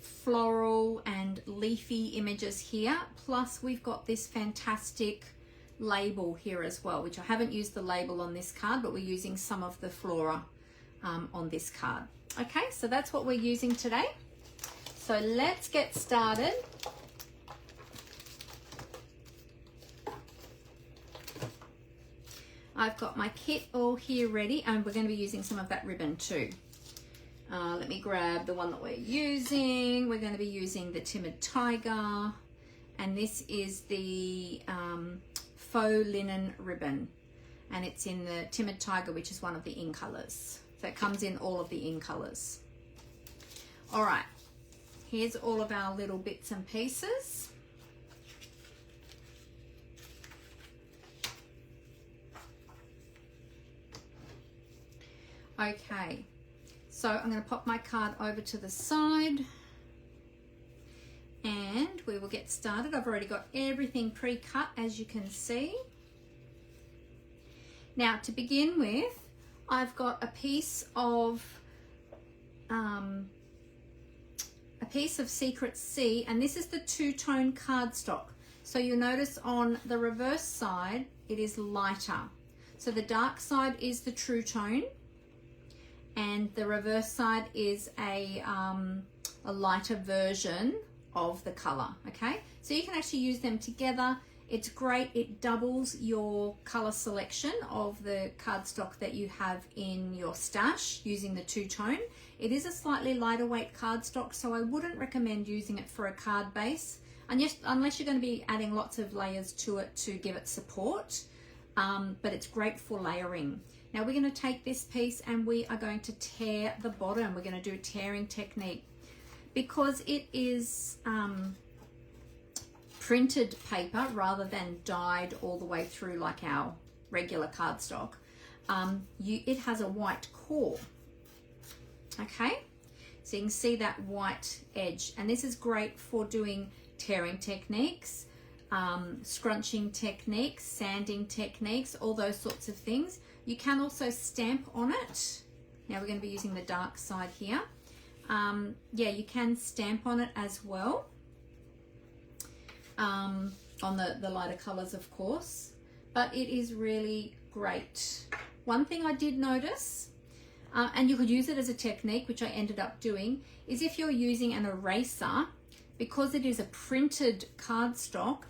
Speaker 1: floral and leafy images here, plus we've got this fantastic label here as well, which I haven't used the label on this card, but we're using some of the flora on this card. Okay, so that's what we're using today. So let's get started. I've got my kit all here ready, and we're going to be using some of that ribbon too. Let me grab the one that we're using. We're going to be using the Timid Tiger, and this is the faux linen ribbon, and it's in the Timid Tiger, which is one of the in colors. So it comes in all of the in colors. All right, here's all of our little bits and pieces. Okay, so I'm going to pop my card over to the side and we will get started. I've already got everything pre-cut, as you can see. Now, to begin with, I've got a piece of Secret Sea, and this is the two-tone cardstock. So you'll notice on the reverse side it is lighter. So the dark side is the true tone, and the reverse side is a lighter version of the color. Okay, so you can actually use them together. It's great. It doubles your color selection of the cardstock that you have in your stash using the two-tone. It is a slightly lighter weight cardstock, so I wouldn't recommend using it for a card base unless you're going to be adding lots of layers to it to give it support, but it's great for layering. Now we're going to take this piece and we are going to tear the bottom. We're going to do a tearing technique because it is printed paper rather than dyed all the way through like our regular cardstock. It has a white core. Okay, so you can see that white edge, and this is great for doing tearing techniques, scrunching techniques, sanding techniques, all those sorts of things. You can also stamp on it. Now we're going to be using the dark side here. Yeah, you can stamp on it as well, on the lighter colors, of course, but it is really great. One thing I did notice, and you could use it as a technique, which I ended up doing, is if you're using an eraser, because it is a printed cardstock,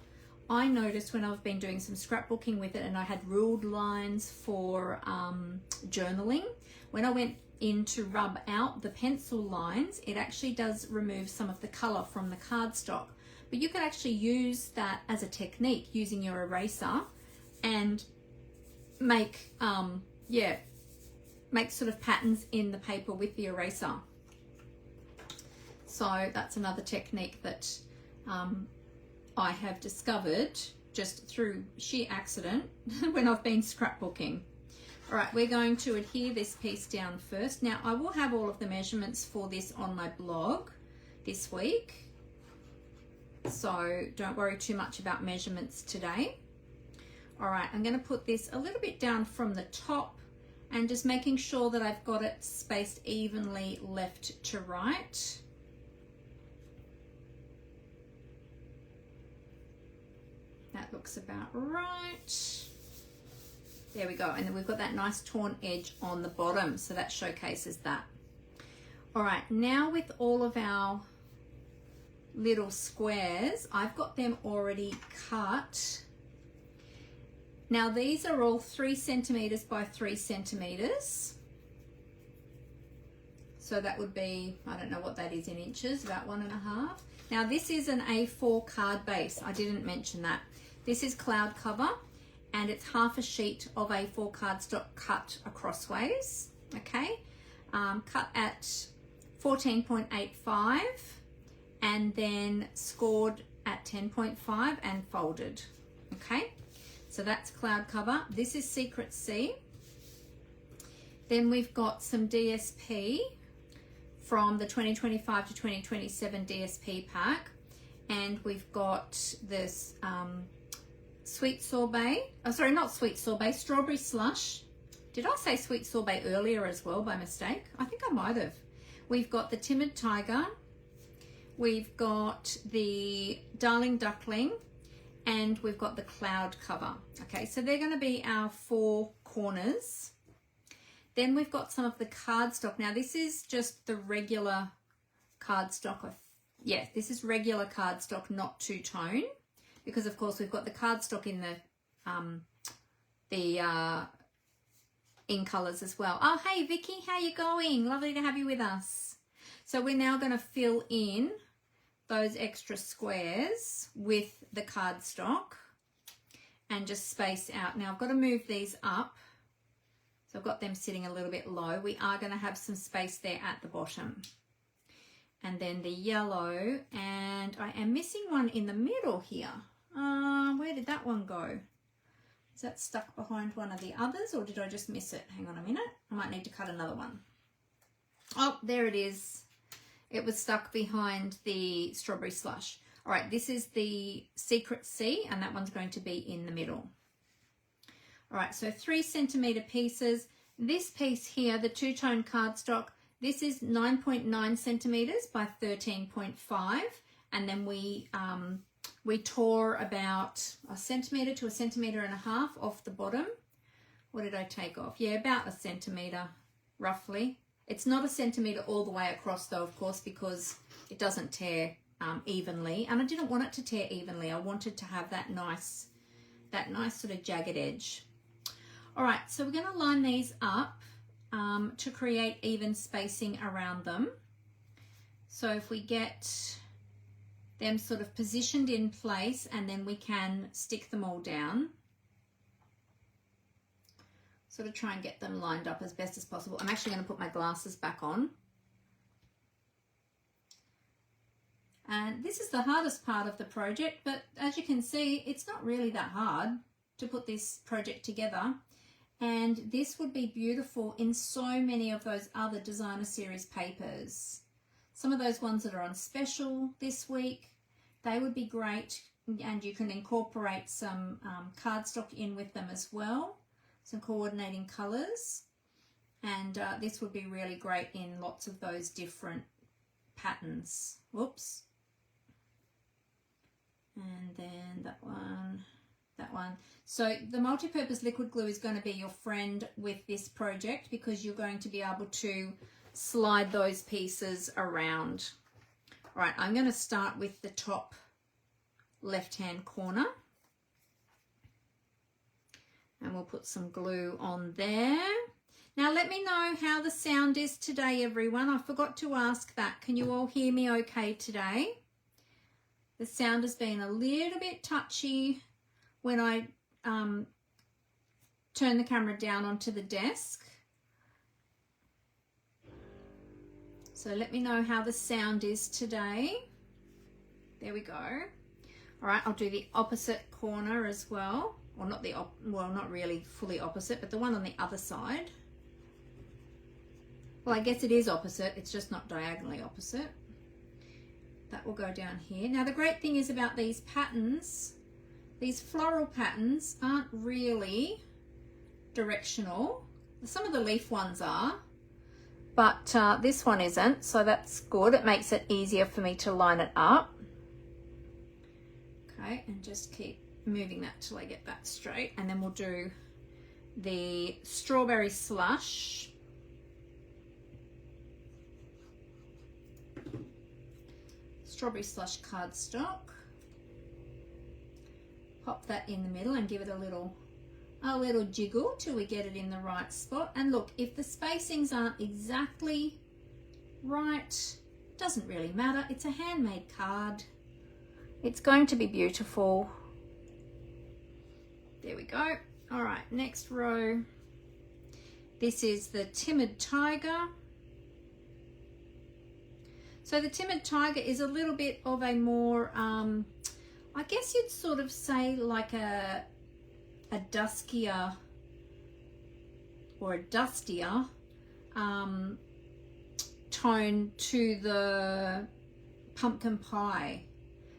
Speaker 1: I noticed when I've been doing some scrapbooking with it and I had ruled lines for journaling, when I went in to rub out the pencil lines, it actually does remove some of the color from the cardstock. But you could actually use that as a technique using your eraser and make, make sort of patterns in the paper with the eraser. So that's another technique that I have discovered just through sheer accident when I've been scrapbooking. All right, we're going to adhere this piece down first. Now, I will have all of the measurements for this on my blog this week, so don't worry too much about measurements today. All right, I'm going to put this a little bit down from the top and just making sure that I've got it spaced evenly left to right. That looks about right. There we go. And then we've got that nice torn edge on the bottom, so that showcases that. All right, now with all of our little squares, I've got them already cut. Now these are all 3 centimeters by 3 centimeters. So that would be, I don't know what that is in inches, about 1.5. Now this is an A4 card base. I didn't mention that. This is cloud cover, and it's half a sheet of A4 cardstock cut acrossways, okay? Cut at 14.85 and then scored at 10.5 and folded, okay? So that's cloud cover. This is Secret C. Then we've got some DSP from the 2025 to 2027 DSP pack, and we've got this sweet sorbet, oh sorry, not sweet sorbet, strawberry slush. Did I say sweet sorbet earlier as well by mistake? I think I might have. We've got the Timid Tiger, we've got the Darling Duckling, and we've got the cloud cover. Okay, so they're going to be our 4 corners. Then we've got some of the cardstock. Now this is just the regular cardstock. Yeah, this is regular cardstock, not two-tone, because of course we've got the cardstock in the in colors as well. Oh, hey Vicky, how you going? Lovely to have you with us. So we're now going to fill in those extra squares with the cardstock and just space out. Now I've got to move these up. So I've got them sitting a little bit low. We are going to have some space there at the bottom. And then the yellow, and I am missing one in the middle here. Where did that one go? Is that stuck behind one of the others, or did I just miss it? Hang on a minute. I might need to cut another one. Oh, there it is. It was stuck behind the strawberry slush. All right, this is the Secret C, and that one's going to be in the middle. All right, so 3 centimeter pieces. This piece here, the two-tone cardstock, this is 9.9 centimeters by 13.5, and then we tore about a centimeter to a centimeter and a half off the bottom. What did I take off? Yeah, about a centimeter, roughly. It's not a centimeter all the way across though, of course, because it doesn't tear evenly, and I didn't want it to tear evenly. I wanted to have that nice sort of jagged edge. All right, so we're going to line these up to create even spacing around them. So if we get them sort of positioned in place, and then we can stick them all down. Sort of try and get them lined up as best as possible. I'm actually going to put my glasses back on. And this is the hardest part of the project, but as you can see, it's not really that hard to put this project together. And this would be beautiful in so many of those other designer series papers. Some of those ones that are on special this week, they would be great, and you can incorporate some cardstock in with them as well, some coordinating colors, and this would be really great in lots of those different patterns. Whoops. And then that one. So the multi-purpose liquid glue is going to be your friend with this project, because you're going to be able to slide those pieces around. All right, I'm going to start with the top left-hand corner. And we'll put some glue on there. Now let me know how the sound is today, everyone. I forgot to ask that. Can you all hear me okay today? The sound has been a little bit touchy when I turn the camera down onto the desk. So let me know how the sound is today. There we go. All right, I'll do the opposite corner as well. Or not the, well, not really fully opposite, but the one on the other side. Well, I guess it is opposite. It's just not diagonally opposite. That will go down here. Now, the great thing is about these patterns, these floral patterns aren't really directional. Some of the leaf ones are, but this one isn't, so that's good. It makes it easier for me to line it up. Okay, and just keep moving that till I get that straight, and then we'll do the strawberry slush. Strawberry slush cardstock. Pop that in the middle and give it a little jiggle till we get it in the right spot. And look, if the spacings aren't exactly right, doesn't really matter. It's a handmade card. It's going to be beautiful. There we go. All right, next row. This is the Timid Tiger. So the Timid Tiger is a little bit of a more, I guess you'd sort of say like a duskier or a dustier tone to the pumpkin pie.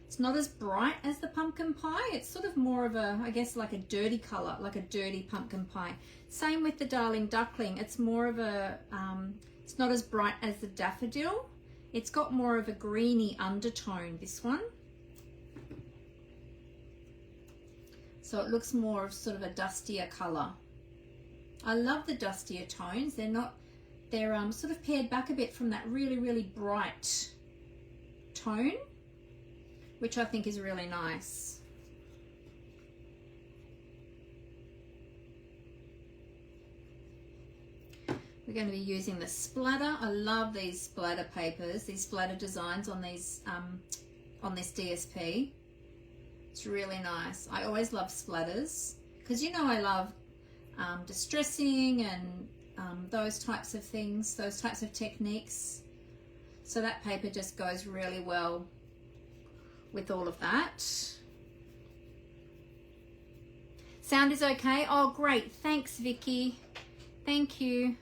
Speaker 1: It's not as bright as the pumpkin pie. It's sort of more of a, I guess, like a dirty color, like a dirty pumpkin pie. Same with the Darling Duckling. It's more of a, it's not as bright as the daffodil. It's got more of a greeny undertone, this one. So it looks more of sort of a dustier color. I love the dustier tones. They're not, they're sort of pared back a bit from that really, really bright tone, which I think is really nice. We're going to be using the splatter. I love these splatter papers, these splatter designs on these on this DSP. It's really nice. I always love splatters because, you know, I love distressing and those types of things, those types of techniques. So that paper just goes really well with all of that. Sound is okay? Oh, great. Thanks, Vicky. Thank you.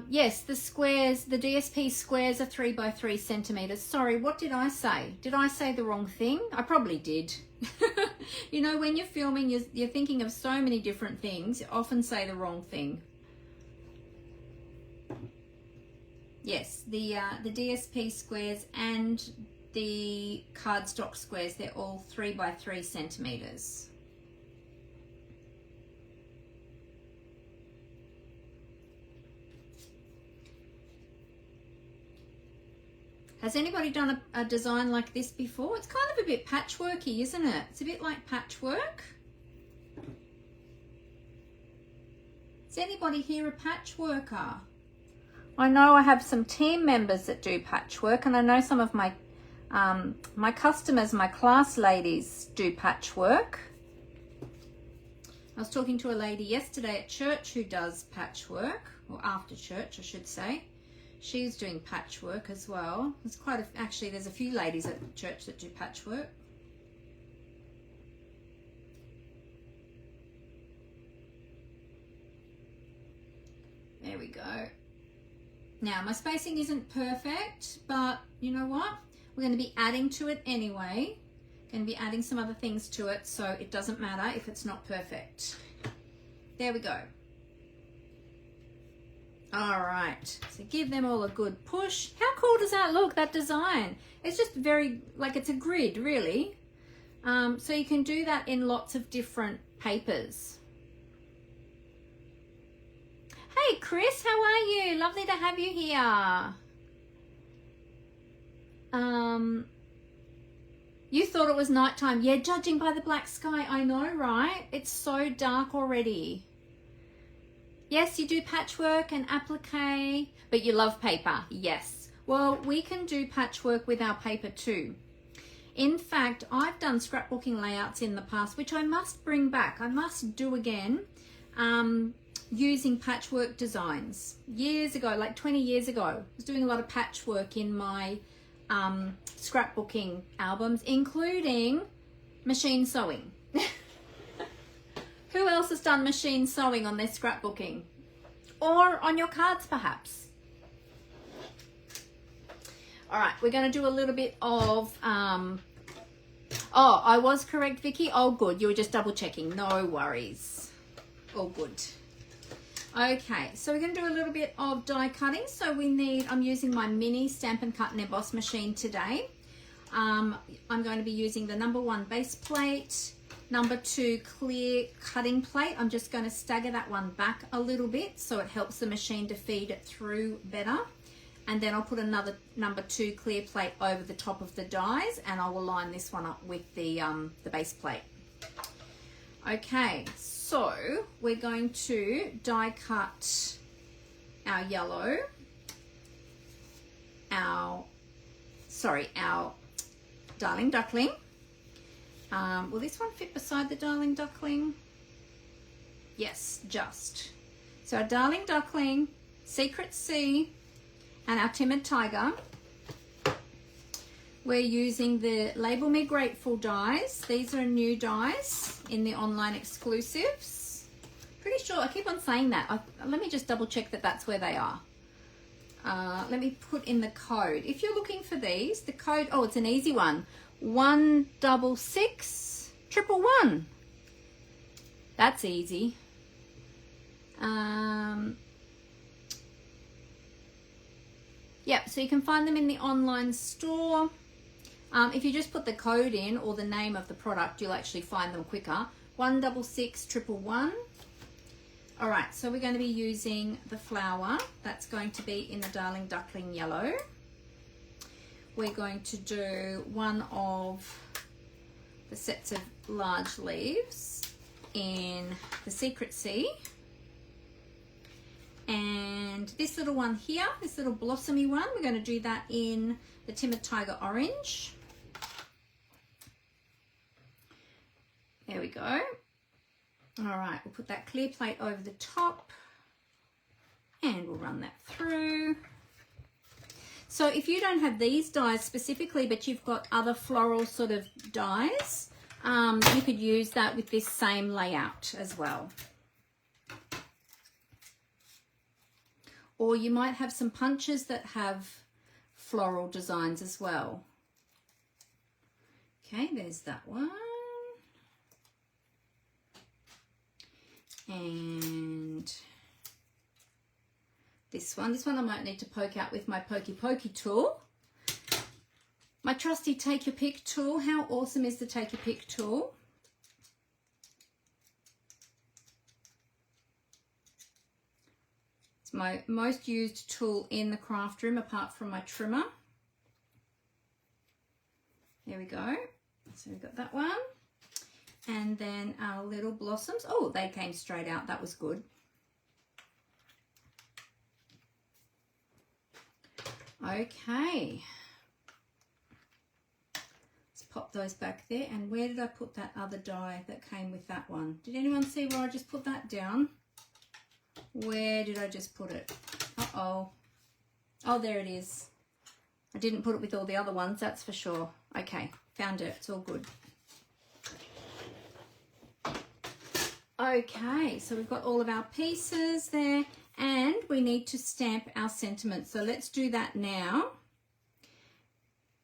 Speaker 1: Yes, the squares, the DSP squares are 3 by 3 centimeters. Sorry, what did I say? Did I say the wrong thing? I probably did. You know, when you're filming, you're thinking of so many different things. You often say the wrong thing. Yes, the DSP squares and the cardstock squares, they're all 3 by 3 centimeters. Has anybody done a design like this before? It's kind of a bit patchworky, isn't it? It's a bit like patchwork. Is anybody here a patchworker? I know I have some team members that do patchwork, and I know some of my my customers, my class ladies, do patchwork. I was talking to a lady yesterday at church who does patchwork, or after church, I should say. She's doing patchwork as well. There's quite a, actually, there's a few ladies at church that do patchwork. There we go. Now, my spacing isn't perfect, but you know what? We're going to be adding to it anyway. Going to be adding some other things to it, so it doesn't matter if it's not perfect. There we go. All right, so give them all a good push. How cool does that look, that design? It's just very, like, it's a grid, really. So you can do that in lots of different papers. Hey, Chris, how are you? Lovely to have you here. You thought it was nighttime. Yeah, judging by the black sky, I know, right? It's so dark already. Yes, you do patchwork and applique, but you love paper. Yes. Well, we can do patchwork with our paper too. In fact, I've done scrapbooking layouts in the past, which I must bring back. I must do again, using patchwork designs. Years ago, like 20 years ago, I was doing a lot of patchwork in my scrapbooking albums, including machine sewing. Who else has done machine sewing on their scrapbooking? Or on your cards, perhaps? All right, we're going to do a little bit of... oh, I was correct, Vicky. Oh, good. You were just double checking. No worries. All good. Okay, so we're going to do a little bit of die cutting. So we need... I'm using my mini Stampin' Cut and Emboss machine today. I'm going to be using the number 1 base plate, number 2 clear cutting plate. I'm just going to stagger that one back a little bit so it helps the machine to feed it through better. And then I'll put another number 2 clear plate over the top of the dies, and I'll align this one up with the base plate. Okay, so we're going to die cut our yellow, our darling duckling. Will this one fit beside the darling duckling? Yes, just. So our darling duckling, secret C, and our timid tiger. We're using the Label Me Grateful dies. These are new dies in the online exclusives. Pretty sure, I keep on saying that. Let me just double check that that's where they are. Let me put in the code. If you're looking for these, the code, oh, it's an easy one. 166 111. That's easy. Yep, so you can find them in the online store. If you just put the code in or the name of the product, you'll actually find them quicker. 166 111. All right, so we're going to be using the flower. That's going to be in the Darling Duckling Yellow. We're going to do one of the sets of large leaves in the Secret Sea. And this little one here, this little blossomy one, we're going to do that in the Timid Tiger Orange. There we go. All right, we'll put that clear plate over the top and we'll run that through. So if you don't have these dies specifically, but you've got other floral sort of dies, you could use that with this same layout as well. Or you might have some punches that have floral designs as well. Okay, there's that one. And this one I might need to poke out with my pokey tool. My trusty Take Your Pick tool. How awesome is the Take Your Pick tool? It's my most used tool in the craft room apart from my trimmer. There we go. So we've got that one. And then our little blossoms. Oh, they came straight out. That was good. Okay. Let's pop those back there. And where did I put that other die that came with that one? Did anyone see where I just put that down? Where did I just put it? Uh-oh. Oh, there it is. I didn't put it with all the other ones, that's for sure. Okay, found it. It's all good. Okay, so we've got all of our pieces there and we need to stamp our sentiments. So let's do that now.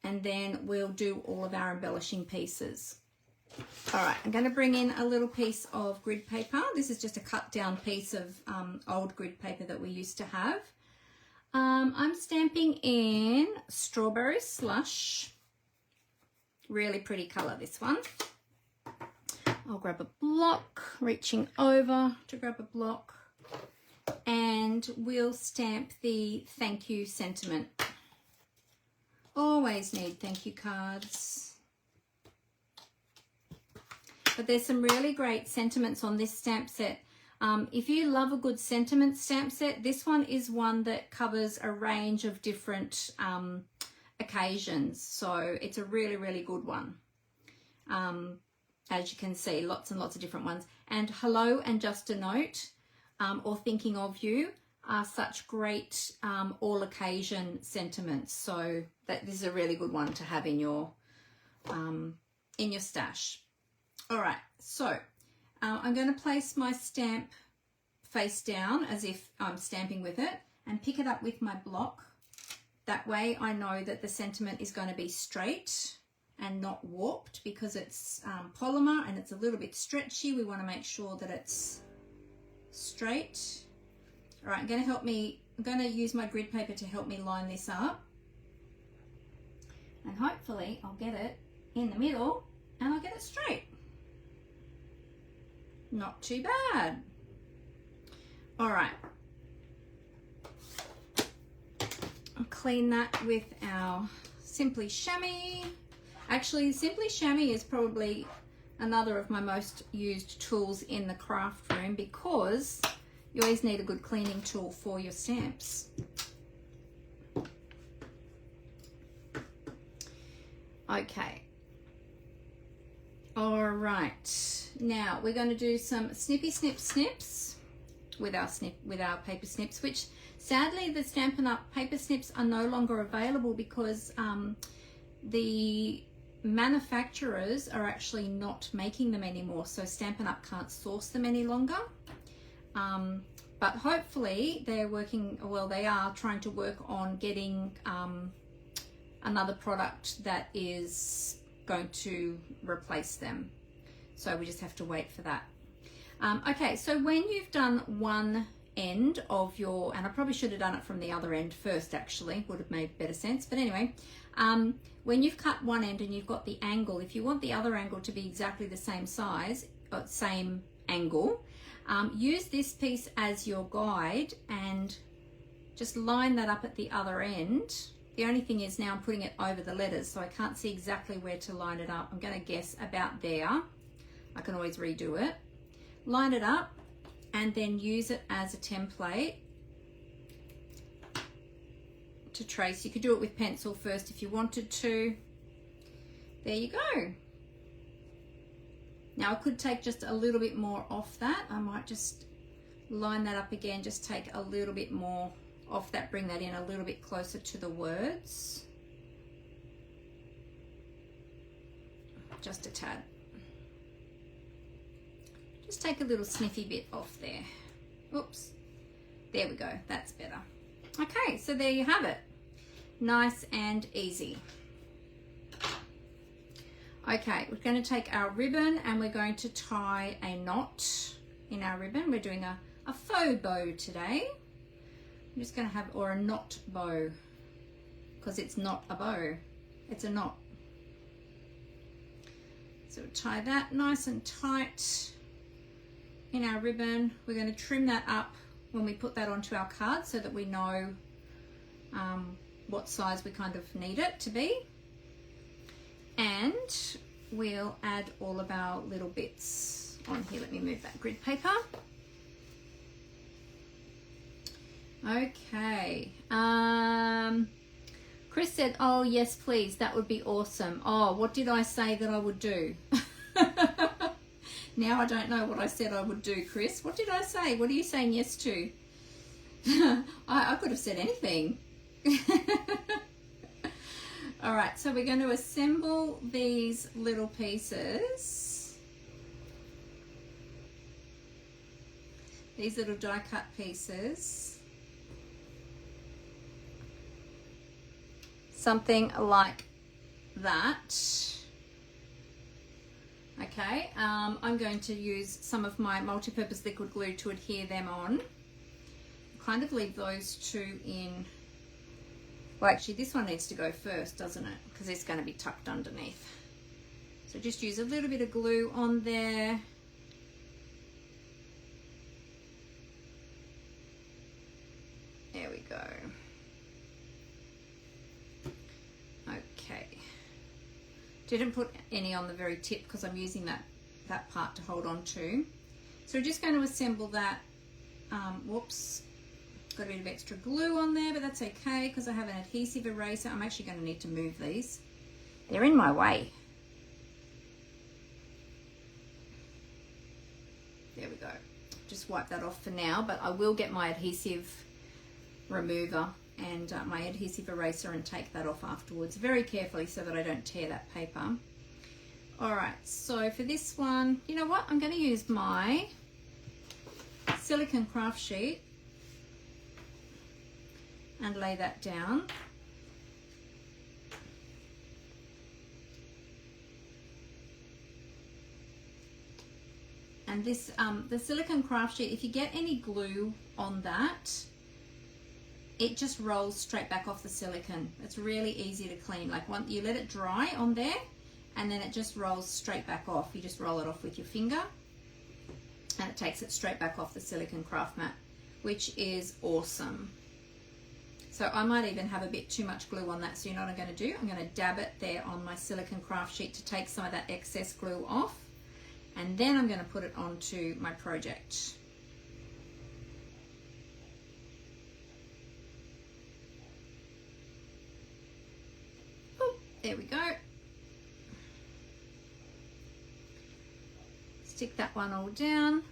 Speaker 1: And then we'll do all of our embellishing pieces. All right, I'm going to bring in a little piece of grid paper. This is just a cut down piece of old grid paper that we used to have. I'm stamping in Strawberry Slush. Really pretty colour, this one. I'll grab a block, reaching over to grab a block, and we'll stamp the thank you sentiment. Always need thank you cards. But there's some really great sentiments on this stamp set. If you love a good sentiment stamp set, this one is one that covers a range of different occasions. So it's a really, really good one. As you can see, lots and lots of different ones. And hello and just a note, or thinking of you, are such great all occasion sentiments. So this is a really good one to have in your stash. All right, so I'm going to place my stamp face down as if I'm stamping with it and pick it up with my block. That way I know that the sentiment is going to be straight and not warped, because it's polymer and it's a little bit stretchy. We want to make sure that it's straight. All right, I'm going to use my grid paper to help me line this up. And hopefully I'll get it in the middle and I'll get it straight. Not too bad. All right. I'll clean that with our Simply Chamois. Actually, Simply Chamois is probably another of my most used tools in the craft room, because you always need a good cleaning tool for your stamps. Okay. All right. Now we're going to do some snippy snips with our paper snips, which sadly the Stampin' Up paper snips are no longer available because the manufacturers are actually not making them anymore, so Stampin' Up can't source them any longer. But hopefully they are trying to work on getting another product that is going to replace them. So we just have to wait for that. Okay, so when you've done one end of your, and I probably should have done it from the other end first, actually, would have made better sense. But anyway, when you've cut one end and you've got the angle, if you want the other angle to be exactly the same size, same angle, use this piece as your guide and just line that up at the other end. The only thing is now I'm putting it over the letters, so I can't see exactly where to line it up. I'm going to guess about there. I can always redo it. Line it up and then use it as a template to trace. You could do it with pencil first if you wanted to. There you go. Now I could take just a little bit more off that. I might just line that up again, just take a little bit more off that, bring that in a little bit closer to the words. Just a tad. Just take a little sniffy bit off there. Oops. There we go. That's better. Okay, so there you have it. Nice and easy. Okay, we're going to take our ribbon and we're going to tie a knot in our ribbon. We're doing a faux bow today. I'm just going to have, or a knot bow, because it's not a bow, it's a knot. So we'll tie that nice and tight in our ribbon. We're going to trim that up when we put that onto our card so that we know what size we kind of need it to be. And we'll add all of our little bits on here. Let me move that grid paper. Okay. Chris said, oh yes please, that would be awesome. Oh, what did I say that I would do? Now I don't know what I said I would do, Chris. What did I say? What are you saying yes to? I could have said anything. All right, so we're going to assemble these little pieces. These little die cut pieces. Something like that. Okay, I'm going to use some of my multi-purpose liquid glue to adhere them on. Kind of leave those two in. Well, actually this one needs to go first, doesn't it? Because it's going to be tucked underneath. So just use a little bit of glue on there. There we go. Didn't put any on the very tip because I'm using that part to hold on to. So we're just going to assemble that. Whoops, got a bit of extra glue on there, but that's okay because I have an adhesive eraser. I'm actually going to need to move these. They're in my way. There we go. Just wipe that off for now, but I will get my adhesive remover and my adhesive eraser and take that off afterwards very carefully so that I don't tear that paper. All right, so for this one, you know what? I'm going to use my silicone craft sheet and lay that down. And this, the silicone craft sheet, if you get any glue on that, it just rolls straight back off the silicone. It's really easy to clean. Like once you let it dry on there, and then it just rolls straight back off. You just roll it off with your finger, and it takes it straight back off the silicone craft mat, which is awesome. So I might even have a bit too much glue on that. So you know what I'm going to do? I'm going to dab it there on my silicone craft sheet to take some of that excess glue off, and then I'm going to put it onto my project. There we go. Stick that one all down.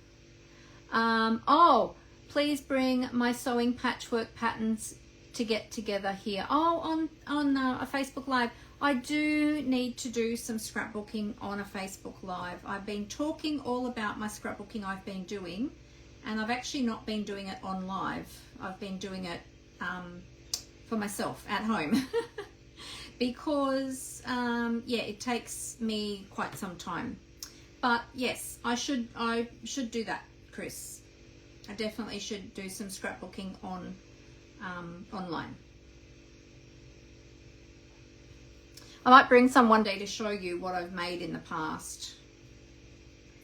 Speaker 1: Oh, please bring my sewing patchwork patterns to get together here. Oh, on a Facebook Live. I do need to do some scrapbooking on a Facebook Live. I've been talking all about my scrapbooking I've been doing, and I've actually not been doing it on live. I've been doing it for myself at home. Because yeah, it takes me quite some time. But yes, I should do that, Chris. I definitely should do some scrapbooking on online. I might bring some one day to show you what I've made in the past.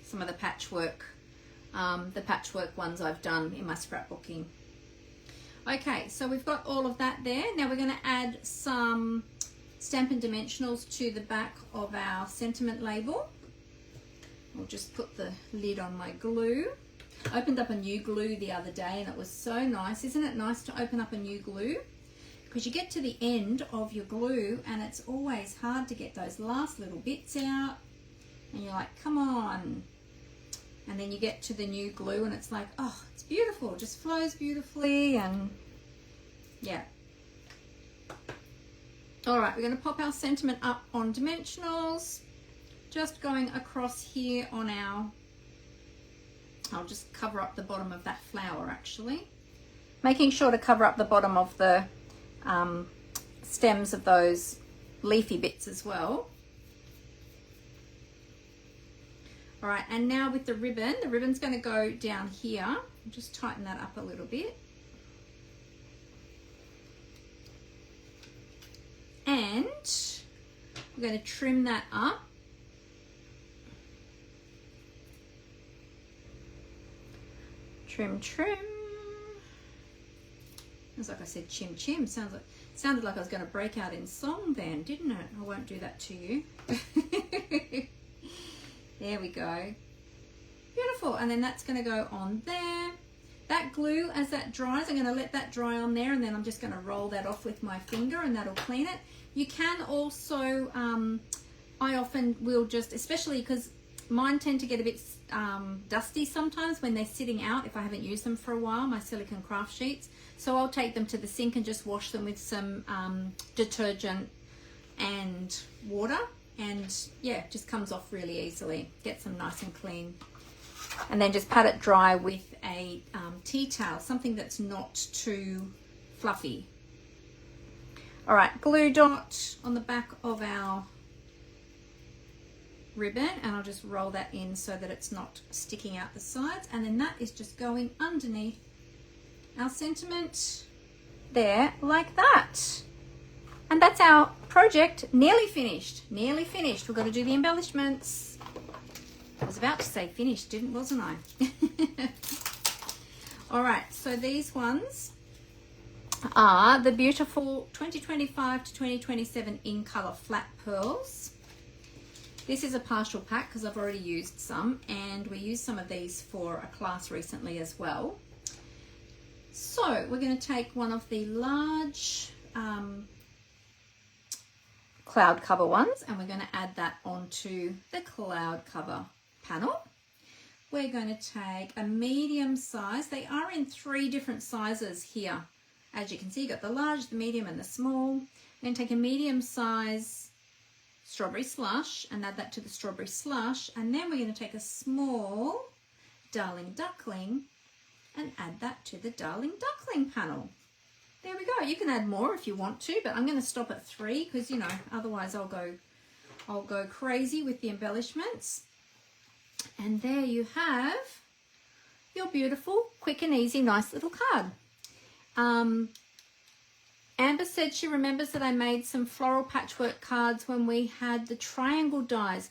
Speaker 1: Some of the patchwork ones I've done in my scrapbooking. Okay, so we've got all of that there. Now we're going to add some Stampin' Dimensionals to the back of our sentiment label. I'll just put the lid on my glue. I opened up a new glue the other day and it was so nice. Isn't it nice to open up a new glue? Because you get to the end of your glue and it's always hard to get those last little bits out. And you're like, come on. And then you get to the new glue and it's like, oh, it's beautiful. It just flows beautifully and yeah. All right, we're going to pop our sentiment up on dimensionals. Just going across here on our, I'll just cover up the bottom of that flower actually. Making sure to cover up the bottom of the stems of those leafy bits as well. All right, and now with the ribbon's going to go down here. I'll just tighten that up a little bit. And we're going to trim that up. Trim, trim. It's like I said, chim, chim. Sounded like I was going to break out in song then, didn't it? I won't do that to you. There we go. Beautiful. And then that's going to go on there. That glue, as that dries, I'm going to let that dry on there, and then I'm just going to roll that off with my finger and that'll clean it. You can also, I often will just, especially because mine tend to get a bit dusty sometimes when they're sitting out if I haven't used them for a while, my silicone craft sheets. So I'll take them to the sink and just wash them with some detergent and water, and yeah, it just comes off really easily. Gets them nice and clean. And then just pat it dry with a tea towel, something that's not too fluffy. All right, glue dot on the back of our ribbon, and I'll just roll that in so that it's not sticking out the sides, and then that is just going underneath our sentiment there like that. And that's our project nearly finished. Nearly finished. We've got to do the embellishments. I was about to say finished, wasn't I? All right, so these ones are the beautiful 2025 to 2027 in color flat pearls. This is a partial pack because I've already used some, and we used some of these for a class recently as well. So we're going to take one of the large cloud cover ones, and we're going to add that onto the cloud cover panel. We're going to take a medium size. They are in 3 different sizes here. As you can see, you've got the large, the medium, and the small. We're going to take a medium size strawberry slush and add that to the strawberry slush, and then we're going to take a small darling duckling and add that to the darling duckling panel. There we go. You can add more if you want to, but I'm going to stop at 3 because, you know, otherwise I'll go crazy with the embellishments. And there you have your beautiful, quick and easy, nice little card. Amber said she remembers that I made some floral patchwork cards when we had the triangle dies.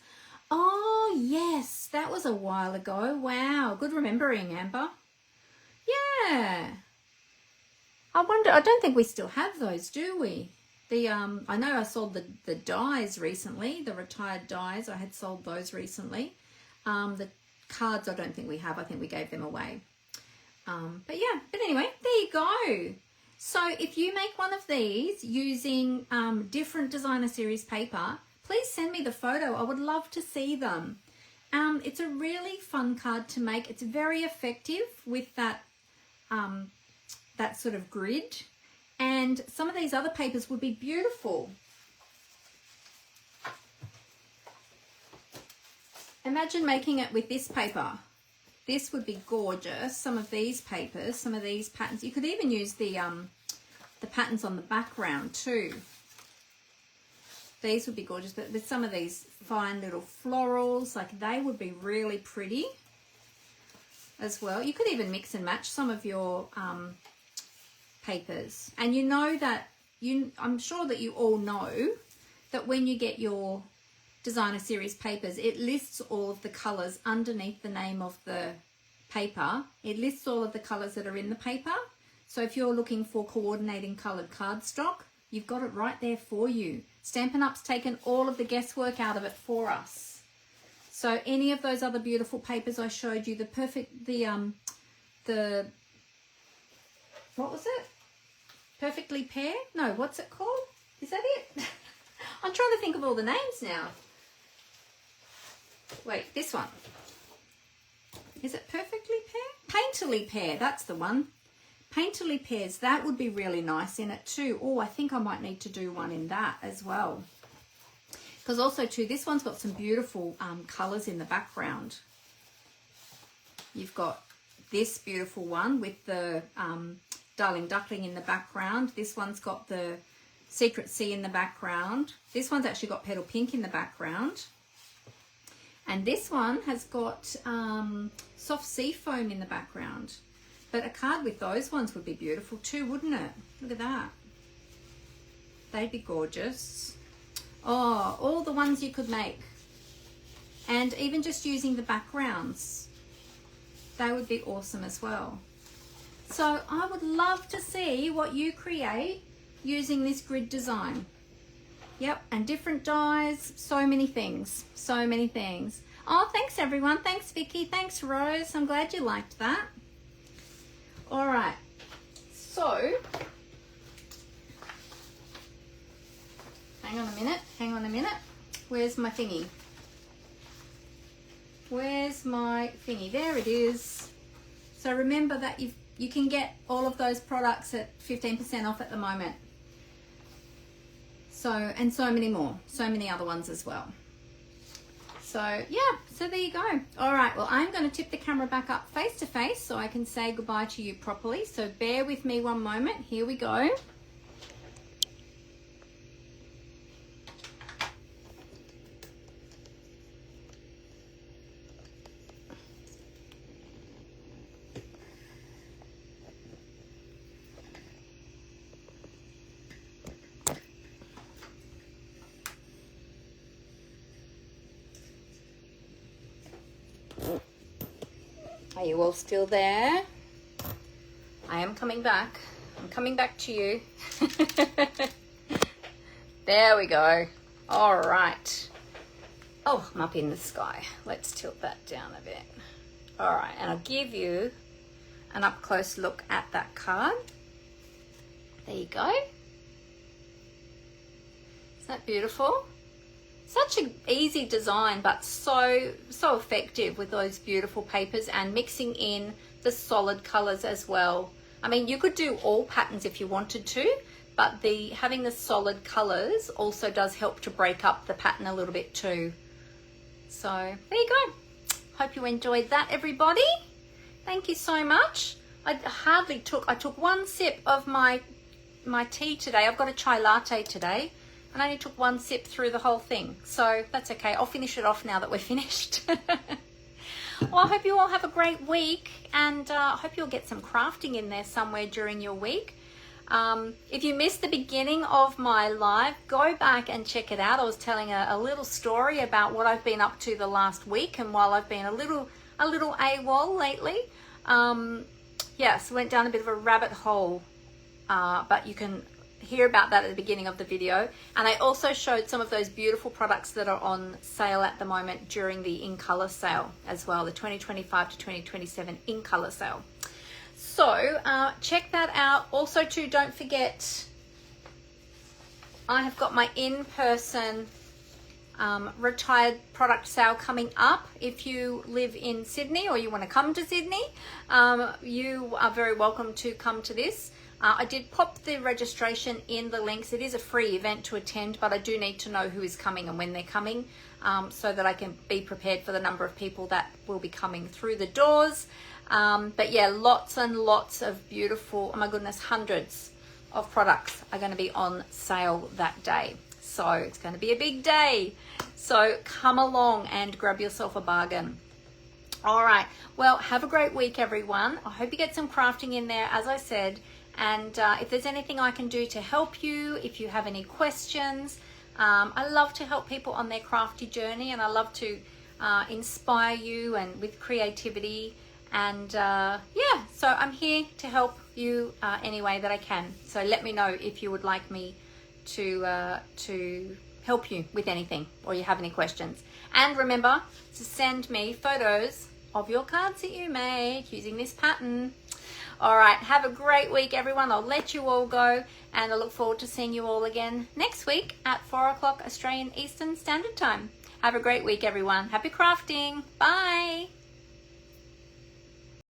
Speaker 1: Oh, yes, that was a while ago. Wow, good remembering, Amber. Yeah. I wonder, I don't think we still have those, do we? I know I sold the dies recently, the retired dies. I had sold those recently. The cards I don't think we have. I think we gave them away. But yeah, but anyway, there you go. So if you make one of these using different designer series paper, please send me the photo. I would love to see them. It's a really fun card to make. It's very effective with that that sort of grid, and some of these other papers would be beautiful. Imagine making it with this paper. This would be gorgeous. Some of these papers, some of these patterns. You could even use the patterns on the background too. These would be gorgeous, but with some of these fine little florals, like they would be really pretty as well. You could even mix and match some of your papers. And you know that, I'm sure that you all know that when you get your designer series papers, it lists all of the colors underneath the name of the paper. It lists all of the colors that are in the paper. So if you're looking for coordinating colored cardstock, you've got it right there for you. Stampin' Up's taken all of the guesswork out of it for us. So any of those other beautiful papers I showed you, what was it? Perfectly Pear? No, what's it called? Is that it? I'm trying to think of all the names now. Wait, this one. Is it Perfectly Pear? Painterly Pear, that's the one. Painterly Pears, that would be really nice in it too. Oh, I think I might need to do one in that as well. Because also too, this one's got some beautiful colours in the background. You've got this beautiful one with the Darling Duckling in the background. This one's got the Secret Sea in the background. This one's actually got Petal Pink in the background. And this one has got Soft Sea Foam in the background. But a card with those ones would be beautiful too, wouldn't it? Look at that. They'd be gorgeous. Oh, all the ones you could make. And even just using the backgrounds, they would be awesome as well. So I would love to see what you create using this grid design. Yep, and different dies, so many things, so many things. Oh, thanks everyone. Thanks Vicky, thanks Rose. I'm glad you liked that. All right, so hang on a minute. Where's my thingy? Where's my thingy? There it is. So remember that you can get all of those products at 15% off at the moment. So, and so many more, so many other ones as well. So yeah, so there you go. All right, well, I'm going to tip the camera back up face to face so I can say goodbye to you properly. So bear with me one moment. Here we go. Are you all still there? I am coming back. I'm coming back to you. There we go. All right. Oh, I'm up in the sky. Let's tilt that down a bit. All right, and I'll give you an up close look at that card. There you go. Isn't that beautiful? Such an easy design, but so effective with those beautiful papers and mixing in the solid colors as well. I mean, you could do all patterns if you wanted to, but having the solid colors also does help to break up the pattern a little bit too. So there you go. Hope you enjoyed that, everybody. Thank you so much. I took one sip of my tea today. I've got a chai latte today, and I only took one sip through the whole thing. So that's okay. I'll finish it off now that we're finished. Well, I hope you all have a great week, and I hope you'll get some crafting in there somewhere during your week. If you missed the beginning of my live, go back and check it out. I was telling a little story about what I've been up to the last week, and while I've been a little AWOL lately, yes, went down a bit of a rabbit hole, but you can hear about that at the beginning of the video. And I also showed some of those beautiful products that are on sale at the moment during the in color sale as well, the 2025 to 2027 in color sale. So check that out. Also too, don't forget, I have got my in-person retired product sale coming up. If you live in Sydney or you want to come to Sydney, you are very welcome to come to this. I did pop the registration in the links. It is a free event to attend, but I do need to know who is coming and when they're coming, so that I can be prepared for the number of people that will be coming through the doors. But yeah, lots and lots of beautiful, oh my goodness, hundreds of products are going to be on sale that day. So it's going to be a big day. So come along and grab yourself a bargain. All right. Well, have a great week, everyone. I hope you get some crafting in there, as I said. And if there's anything I can do to help you, if you have any questions, I love to help people on their crafty journey, and I love to inspire you and with creativity. And yeah, so I'm here to help you any way that I can. So let me know if you would like me to help you with anything, or you have any questions. And remember to send me photos of your cards that you make using this pattern. All right, have a great week, everyone. I'll let you all go, and I look forward to seeing you all again next week at 4 o'clock Australian Eastern Standard Time. Have a great week, everyone. Happy crafting. Bye.